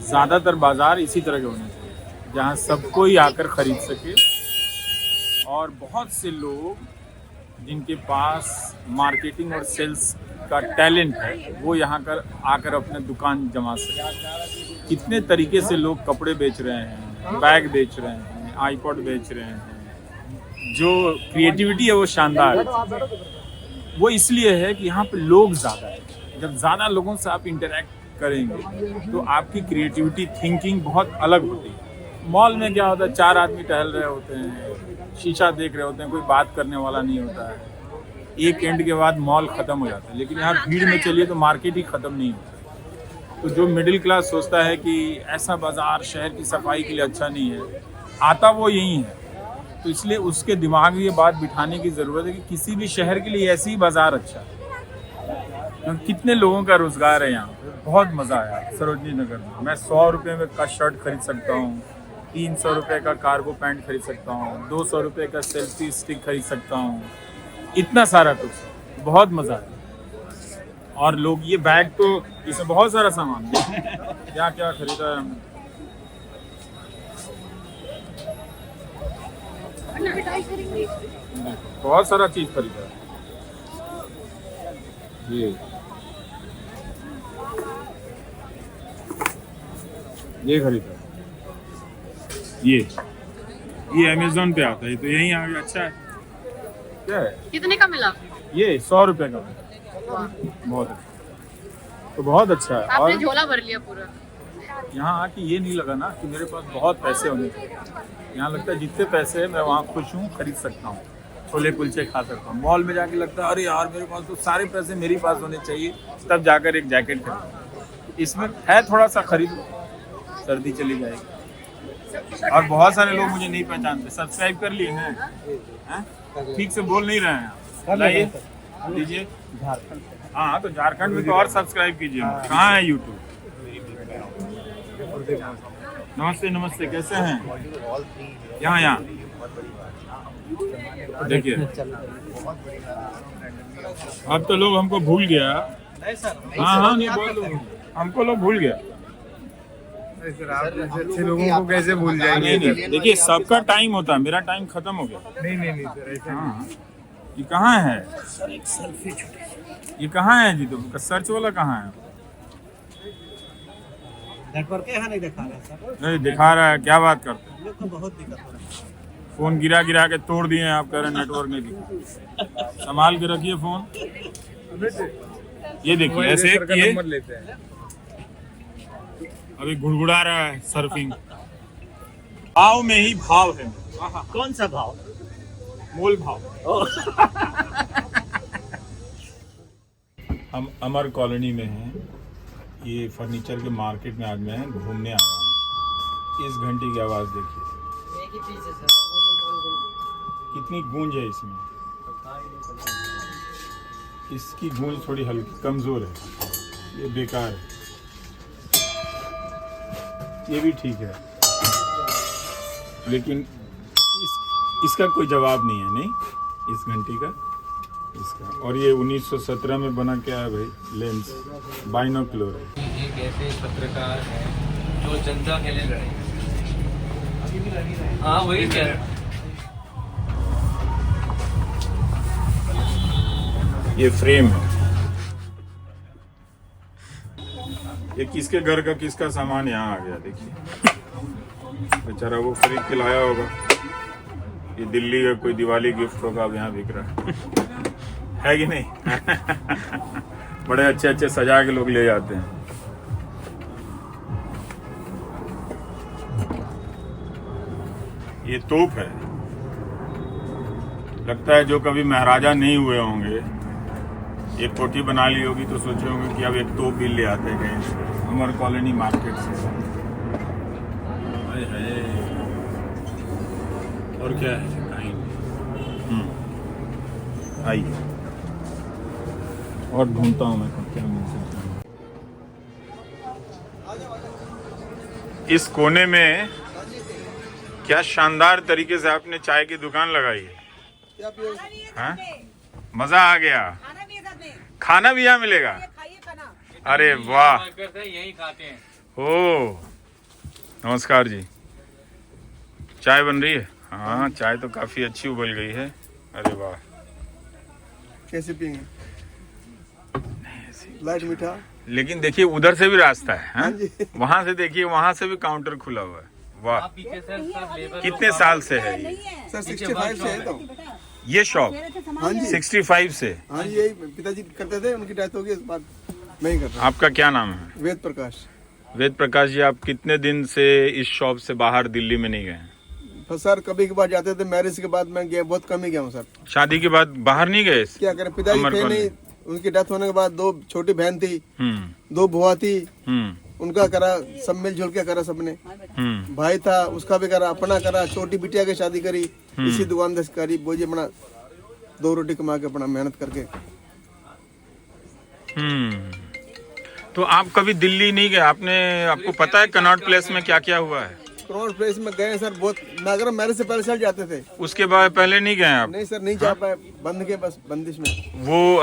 ज़्यादातर बाज़ार इसी तरह के होने चाहिए, जहाँ सब कोई आकर ख़रीद सके और बहुत से लोग जिनके पास मार्केटिंग और सेल्स का टैलेंट है वो यहाँ कर आकर अपने दुकान जमा सके। कितने तरीके से लोग कपड़े बेच रहे हैं, बैग बेच रहे हैं, आईपॉड बेच रहे हैं। जो क्रिएटिविटी है वो शानदार है। वो इसलिए है कि यहाँ पे लोग ज़्यादा है। जब ज़्यादा लोगों से आप इंटरेक्ट करेंगे तो आपकी क्रिएटिविटी थिंकिंग बहुत अलग होती है। मॉल में क्या होता है, 4 आदमी टहल रहे होते हैं, शीशा देख रहे होते हैं, कोई बात करने वाला नहीं होता है। एक एंड के बाद मॉल ख़त्म हो जाता है। लेकिन यहाँ भीड़ में चलिए तो मार्केट ही ख़त्म नहीं होता। तो जो मिडिल क्लास सोचता है कि ऐसा बाज़ार शहर की सफाई के लिए अच्छा नहीं है, आता वो यही है। तो इसलिए उसके दिमाग में ये बात बिठाने की ज़रूरत है कि किसी भी शहर के लिए ऐसी ही बाज़ार अच्छा है। कितने लोगों का रोज़गार है यहाँ पे। बहुत मज़ा आया सरोजनी नगर में। मैं 100 रुपये में का शर्ट खरीद सकता हूँ, 300 रुपये का कार्गो पैंट खरीद सकता हूँ, 200 रुपये का सेल्फी स्टिक खरीद सकता हूँ। इतना सारा कुछ, बहुत मज़ा आया। और लोग ये बैग, तो इसमें बहुत सारा सामान क्या क्या खरीदा है हमने। बहुत सारा चीज खरीदा। ये खरीदा। ये अमेज़न पे आता है, तो यहीं आ गया। अच्छा है। क्या है? कितने का मिला? ये 100 रुपये का। बहुत अच्छा, तो बहुत अच्छा है। आपने झोला भर लिया पूरा। यहाँ आके ये नहीं लगा ना कि मेरे पास बहुत पैसे होने चाहिए। यहाँ लगता है जितने पैसे हैं मैं वहाँ खुश हूँ, खरीद सकता हूँ। छोले कुलचे खा सकता हूँ। मॉल में जाके लगता है अरे यार मेरे पास तो सारे पैसे मेरे पास होने चाहिए, तब जाकर एक जैकेट खरीद। इसमें है थोड़ा सा खरीद लो, सर्दी चली जाएगी। और बहुत सारे लोग मुझे नहीं पहचानते। सब्सक्राइब कर लिए हैं? ठीक से बोल नहीं रहे हैं। लाइए लीजिए। हाँ तो झारखंड में तो और सब्सक्राइब कीजिए। कहाँ है यूट्यूब? नमस्ते नमस्ते, कैसे हैं? यहाँ देखिए, अब तो लोग हमको भूल गया। हाँ नहीं बोल दो, हमको लोग भूल गया। अच्छे लोगों को कैसे भूल जाएंगे? देखिए सबका टाइम होता है, मेरा टाइम खत्म हो गया। नहीं सर ऐसे हाँ, ये कहाँ है? ये कहाँ है जी? तो सर्च वाला कहाँ है? नेटवर्क यहाँ नहीं दिखा रहा सर। नहीं दिखा रहा है, क्या बात करते हैं? लोग को बहुत दिक्कत हो रहा है। फोन गिरा के तोड़ दिए हैं, आप कह रहे हैं नेटवर्क नहीं दिखा। संभाल के रखिए फोन। ये देखिए ऐसे किए, अभी गुड़गुड़ा रहा है सर्फिंग। भाव में ही भाव है। कौन सा भाव? मोल भाव। हम अमर कॉलोनी में हैं। ये फर्नीचर के मार्केट में आज मैं घूमने आया हूँ। इस घंटी की आवाज़ देखिए, कितनी गूंज है इसमें। इसकी गूंज थोड़ी हल्की कमज़ोर है, ये बेकार है। ये भी ठीक है, लेकिन इसका कोई जवाब नहीं है। नहीं इस घंटी का, इसका। और ये 1917 में बना क्या है भाई? लेंस बाइनोक्यूलर है। एक ऐसे पत्रकार है जो जनता के लिए लड़े। हाँ वही क्या है। ये फ्रेम है। ये किसके घर का किसका सामान यहाँ आ गया देखिए। बेचारा वो खरीद के लाया होगा। ये दिल्ली का कोई दिवाली गिफ्ट होगा, अब यहाँ बिक रहा है कि नहीं? बड़े अच्छे सजा के लोग ले जाते हैं। ये तोप है, लगता है जो कभी महाराजा नहीं हुए होंगे, एक कोठी बना ली होगी तो सोचे होंगे कि अब एक तोप भी ले आते हैं कहीं से, अमर कॉलोनी मार्केट से। और क्या है? आइए और ढूंढता हूँ मैं क्या मिल सकता है। इस कोने में क्या शानदार तरीके से आपने चाय की दुकान लगाई है। हाँ? मजा आ गया। खाना भी यहाँ मिलेगा? अरे वाह, यही खाते हैं। ओ नमस्कार जी, चाय बन रही है? हाँ चाय तो काफी अच्छी उबल गई है। अरे वाह, कैसे पियेंगे? लाइट मीठा। लेकिन देखिए उधर से भी रास्ता है, वहाँ से देखिए, वहाँ से भी काउंटर खुला हुआ है। वाह, कितने साल से है ये? सर 65 से है तो ये शॉप। हाँ जी 65 से। हाँ जी, यही पिताजी करते थे, उनकी डेथ हो गई, इस बाद मैं ही कर रहा हूँ। आपका क्या नाम है? वेद प्रकाश। वेद प्रकाश जी, आप कितने दिन से इस शॉप से बाहर दिल्ली में नहीं गए? तो सर कभी कभार जाते थे, मैरिज के बाद मैं गया, बहुत कम ही गया हूँ सर। शादी के बाद बाहर नहीं गए? क्या करें, पिताजी थे नहीं, उनकी डेथ होने के बाद 2 छोटी बहन थी, 2 बुआ थी, उनका करा, सब मिलजुल के करा सबने। भाई था उसका भी करा, अपना करा, छोटी बिटिया की शादी करी, इसी दुकान से करी, बोझे बना 2 रोटी कमा के अपना मेहनत करके। तो आप कभी दिल्ली नहीं गए? आपको पता है कनॉट प्लेस में क्या क्या हुआ है? कनॉट प्लेस में गए सर, बहुत नागरा मैरिज से पहले चल जाते थे। उसके बाद पहले नहीं गए आप? नहीं सर, नहीं जा पाए, बंद के बस बंदिश में। वो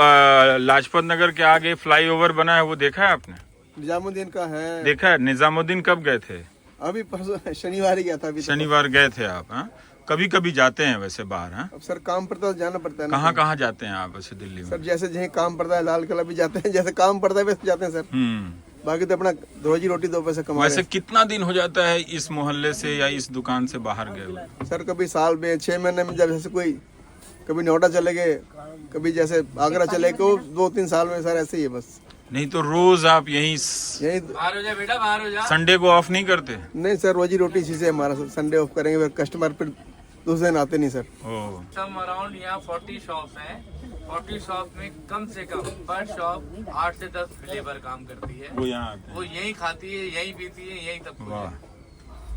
लाजपत नगर के आगे फ्लाईओवर बना है, वो देखा है आपने? निजामुद्दीन का है। देखा है? निजामुद्दीन कब गए थे? अभी परसों शनिवार ही गया था। अभी शनिवार गए थे आप? हाँ, कभी कभी जाते हैं वैसे बाहर? हाँ, अब सर काम पड़ता है जाना पड़ता है। कहाँ कहाँ जाते हैं आप वैसे दिल्ली में? सर जैसे जहाँ काम पड़ता है, लाल किला भी जाते हैं, जैसे काम पड़ता है वैसे जाते हैं सर। बाकी तो अपना रोजी रोटी 2 पैसे कमा। वैसे कितना दिन हो जाता है इस मोहल्ले से या इस दुकान से बाहर गए हुए? सर कभी साल में 6 महीने में, जब जैसे कोई कभी नोएडा चले गए, कभी जैसे आगरा चले गए, 2-3 साल में सर ऐसे ही है बस। नहीं तो रोज आप यही बाहर हो जा बेटा, बाहर हो जा। संडे को ऑफ नहीं करते? नहीं सर, रोजी रोटी इसी से हमारा, संडे ऑफ करेंगे, फिर कस्टमर फिर तो उस दिन आते नहीं सर। सम अराउंड यहाँ 40 शॉप्स हैं। 40 शॉप में कम से कम पर शॉप 8 से 10 लेबर काम करती है। वो यहाँ आते हैं। वो यही खाती है, यही पीती है, यही सब कुछ है।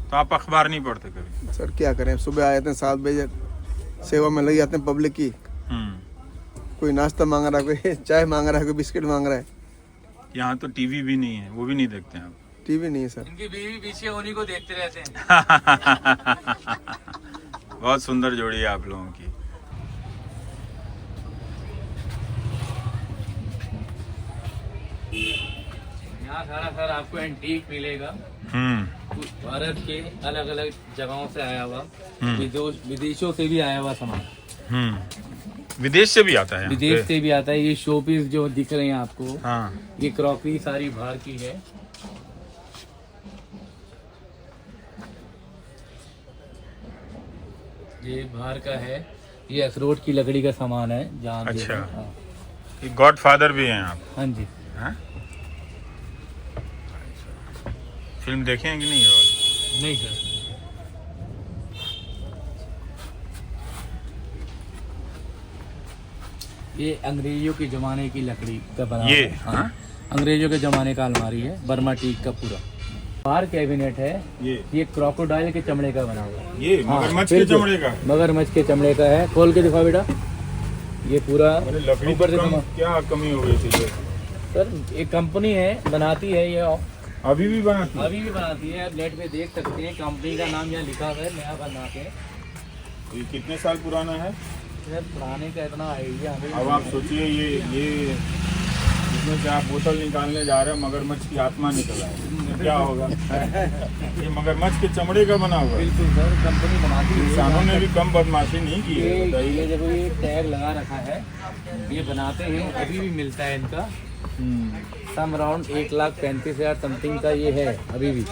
तो आप अखबार नहीं पढ़ते कभी? सर क्या करें, सुबह आए थे 7 बजे, सेवा में लग जाते हैं पब्लिक की। कोई नाश्ता मांग रहा है, कोई चाय मांग रहा है, कोई बिस्किट मांग रहा है। यहाँ तो टीवी भी नहीं है, वो भी नहीं देखते हैं आप? टीवी नहीं है सर। इनकी बीवी पीछे उन्हीं को देखते रहते हैं। बहुत सुंदर जोड़ी है आप लोगों की। यहाँ सारा सर आपको एंटीक मिलेगा। भारत के अलग अलग जगहों से आया हुआ, विदेशों से भी आया हुआ सामान। विदेश से भी आता है? विदेश से भी आता है। ये शो पीस जो दिख रहे हैं आपको, ये क्रॉकरी सारी बाहर की है। ये बाहर का है। ये अखरोट की लकड़ी का सामान है जहाँ। अच्छा, ये गॉडफादर भी हैं आप? हाँ जी। फिल्म देखे हैं कि नहीं? और नहीं सर। ये अंग्रेजों के जमाने की लकड़ी का बना ये हाँ? अंग्रेजों के जमाने का अलमारी है, बर्मा टीक का पूरा। बाहर कैबिनेट है। ये क्रोकोडाइल के चमड़े का बना हुआ है। ये मगरमच्छ के चमड़े का? मगरमच्छ के चमड़े का है। खोल के दिखाओ बेटा। ये पूरा लकड़ी पर क्या कमी हो गई थी सर? एक कंपनी है बनाती है ये, अभी भी बनाती है? अभी भी बनाती है। आप नेट पे देख सकते हैं, कंपनी का नाम यहाँ लिखा हुआ है, नया बना के। ये कितने साल पुराना है? पुराने का इतना आइडिया। अब आप सोचिए, ये इसमें से आप बोतल निकालने जा रहे हैं, मगरमच्छ की आत्मा निकल आए, क्या होगा? ये मगरमच्छ के चमड़े का बना हुआ है। बिल्कुल सर, कंपनी बनाती है। इंसानों ने भी कम बदमाशी नहीं की है। ये देखो, ये टैग लगा रखा है, ये बनाते हैं, अभी भी मिलता है इनका। सम अराउंड 1,35,000 समथिंग का ये है अभी भी।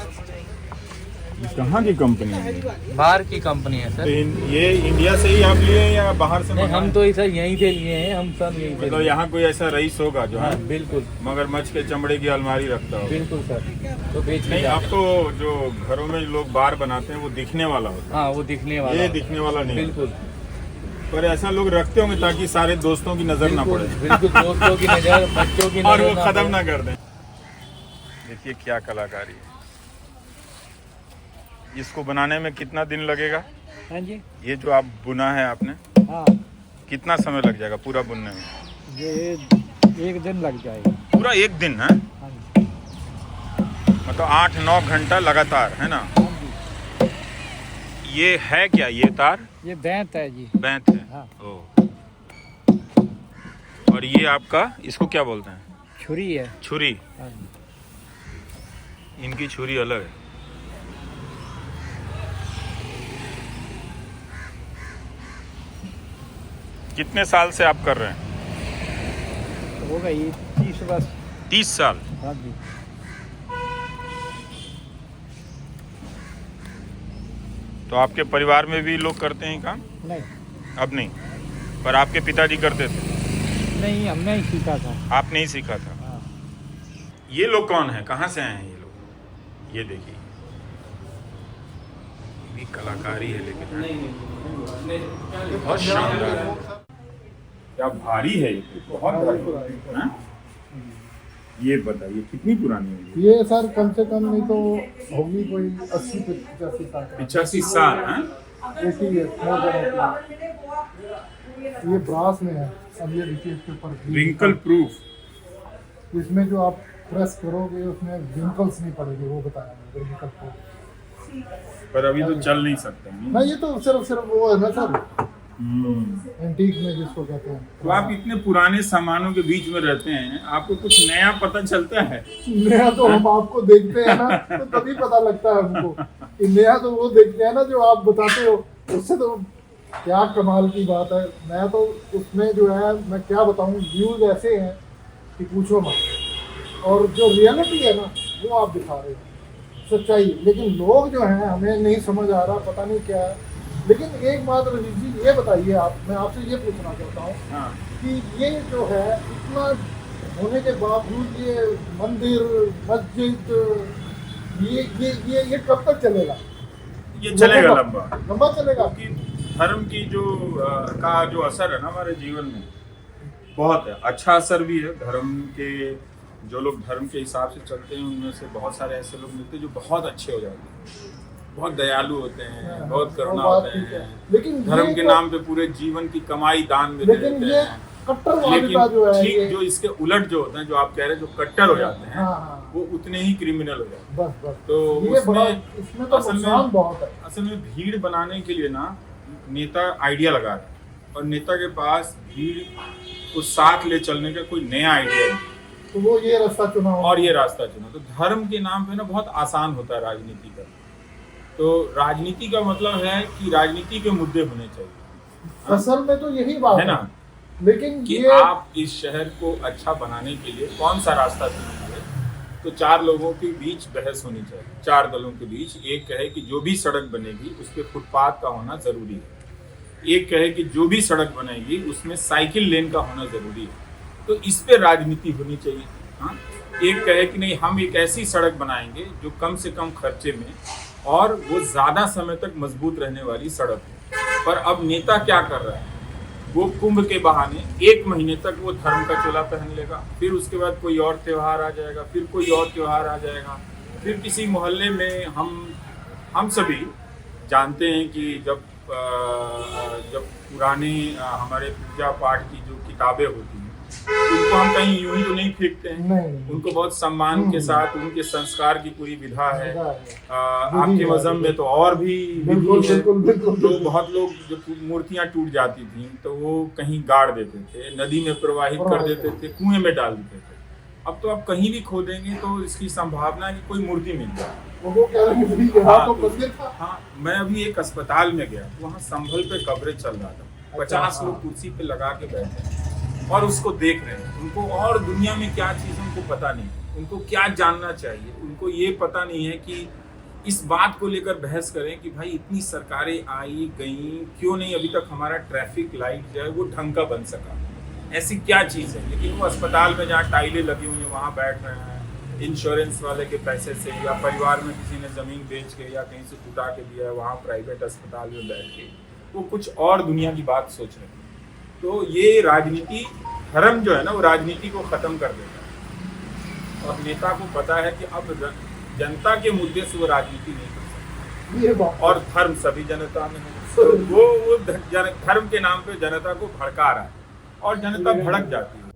कहाँ की कंपनी है? बाहर की कंपनी है सर। तो ये इंडिया से ही आप लिए हैं या बाहर से? नहीं, हम तो सर यहीं से लिए हैं, हम सब यहीं से। मतलब यहाँ कोई ऐसा रईस होगा जो बिल्कुल मगरमच्छ के चमड़े की अलमारी रखता हो? बिल्कुल सर। तो बेच नहीं, आप तो जो घरों में लोग बार बनाते हैं वो दिखने वाला होता है। हाँ, वो दिखने वाला। ये दिखने वाला नहीं? बिल्कुल। पर ऐसा लोग रखते होंगे ताकि सारे दोस्तों की नजर ना पड़े। बिल्कुल, दोस्तों की नजर, बच्चों की नजर और वो खत्म ना कर दें। देखिए क्या कलाकारी है। इसको बनाने में कितना दिन लगेगा? हाँ जी। ये जो आप बुना है आपने, हाँ। कितना समय लग जाएगा पूरा बुनने में? ये 1 दिन लग जाएगा। पूरा 1 दिन है? मतलब 8-9 घंटा लगातार, है ना? ये है क्या, ये तार? ये बैंत है जी। बैंत है। हाँ। और ये आपका, इसको क्या बोलते हैं? छुरी है। छुरी? हाँ। इनकी छुरी अलग है। कितने साल से आप कर रहे हैं? हो गई 30 वर्ष। 30 साल? हाँ जी। तो आपके परिवार में भी लोग करते हैं काम? नहीं। अब नहीं, पर आपके पिताजी करते थे? नहीं, हमने ही सीखा था। आपने ही सीखा था? हाँ। ये लोग कौन है, कहाँ से आए हैं ये लोग? ये देखिए, ये कलाकारी है लेकिन बहुत शानदार है। क्या भारी है ये, बहुत भारी है। ये बताइए कितनी पुरानी है ये? सर कम से कम नहीं तो होगी कोई 80-85 साल। 85 साल? 80 इयर्स। ये ब्रास में है। अब ये देखिए इसके ऊपर रिंकल प्रूफ। इसमें जो आप प्रेस करोगे उसमें रिंकल्स नहीं पड़ेगी, वो बताया रिंकल प्रूफ। पर अभी तो चल नहीं सकते। नहीं, ये तो सिर्फ वो है ना सर, एंटीक में जिसको कहते हैं। तो आप इतने पुराने सामानों के बीच में रहते हैं, आपको कुछ नया पता चलता है? नया तो हम आपको देखते हैं ना, तो तभी पता लगता है हमको कि नया तो वो देखते हैं ना जो आप बताते हो, उससे तो क्या कमाल की बात है। मैं तो उसमें जो है, मैं क्या बताऊं, व्यूज ऐसे हैं कि पूछो मत। और जो रियलिटी है ना, वो आप दिखा रहे हो, सच्चाई। लेकिन लोग जो हैं, हमें नहीं समझ आ रहा, पता नहीं क्या है। लेकिन एक बात रवीश जी ये बताइए, आप, मैं आपसे ये पूछना चाहता हूँ कि ये जो है इतना होने के बावजूद ये मंदिर, मस्जिद, ये कब तक चलेगा? ये चलेगा लंबा चलेगा। धर्म की का जो असर है ना हमारे जीवन में बहुत है, अच्छा असर भी है। धर्म के जो लोग धर्म के हिसाब से चलते हैं उनमें से बहुत सारे ऐसे लोग मिलते हैं जो बहुत अच्छे हो जाते हैं, बहुत दयालु होते हैं, बहुत करुणा होते हैं, लेकिन धर्म के नाम पे पूरे जीवन की कमाई दान में दे देते हैं। कट्टरवादिता जो है, ठीक जो इसके उलट जो होते हैं, जो आप कह रहे हैं जो कट्टर हो जाते हैं, वो उतने ही क्रिमिनल हो जाते हैं। तो इसमें तो नुकसान बहुत है। असल में भीड़ बनाने के लिए ना नेता आइडिया लगा रहे हैं और नेता के पास भीड़ को साथ ले चलने का कोई नया आइडिया नहीं, तो वो ये रास्ता चुना और ये रास्ता चुना। तो धर्म के नाम पे ना बहुत आसान होता है राजनीति का। तो राजनीति का मतलब है कि राजनीति के मुद्दे होने चाहिए। असल में तो यही बात है ना, लेकिन कि ये आप इस शहर को अच्छा बनाने के लिए कौन सा रास्ता चुनेंगे। तो 4 लोगों के बीच बहस होनी चाहिए, 4 दलों के बीच। एक कहे कि जो भी सड़क बनेगी उस पर फुटपाथ का होना जरूरी है, एक कहे कि जो भी सड़क बनेगी उसमें साइकिल लेन का होना जरूरी है। तो इस पे राजनीति होनी चाहिए। हाँ, एक कहे कि नहीं हम एक ऐसी सड़क बनाएंगे जो कम से कम खर्चे में और वो ज़्यादा समय तक मजबूत रहने वाली सड़क है। पर अब नेता क्या कर रहा है, वो कुंभ के बहाने 1 महीने तक वो धर्म का चोला पहन लेगा, फिर उसके बाद कोई और त्यौहार आ जाएगा, फिर कोई और त्यौहार आ जाएगा, फिर किसी मोहल्ले में हम सभी जानते हैं कि जब पुराने हमारे पूजा पाठ की जो किताबें होती हैं उनको हम कहीं यूं ही तो नहीं फेंकते हैं, उनको बहुत सम्मान के साथ उनके संस्कार की पूरी विधा है। आपके मजहब में तो और भी विधि है। तो बहुत लोग जो मूर्तियां टूट जाती थी तो वो कहीं गाड़ देते थे, नदी में प्रवाहित कर देते थे, कुएं में डाल देते थे। अब तो आप कहीं भी खोदेंगे तो इसकी संभावना है कि कोई मूर्ति मिल जाए। हाँ, मैं अभी एक अस्पताल में गया, वहाँ संभल पे कवरेज चल रहा था, 50 लोग कुर्सी पे लगा के बैठे और उसको देख रहे हैं। उनको और दुनिया में क्या चीज़ उनको पता नहीं, उनको क्या जानना चाहिए, उनको ये पता नहीं है कि इस बात को लेकर बहस करें कि भाई इतनी सरकारें आई गई, क्यों नहीं अभी तक हमारा ट्रैफिक लाइट जो है वो ढंग का बन सका, ऐसी क्या चीज़ है। लेकिन वो अस्पताल में जहाँ टाइलें लगी हुई हैं वहाँ बैठ रहे हैं इंश्योरेंस वाले के पैसे से, या परिवार में किसी ने ज़मीन बेच के या कहीं से जुटा के दिया है, वहाँ प्राइवेट अस्पताल में बैठ के वो कुछ और दुनिया की बात सोच रहे हैं। तो ये राजनीति, धर्म जो है ना वो राजनीति को ख़त्म कर देता है और नेता को पता है कि अब जनता के मुद्दे से वो राजनीति नहीं कर सकता। और धर्म सभी जनता में है, तो वो धर्म के नाम पे जनता को भड़का रहा है और जनता भड़क जाती है।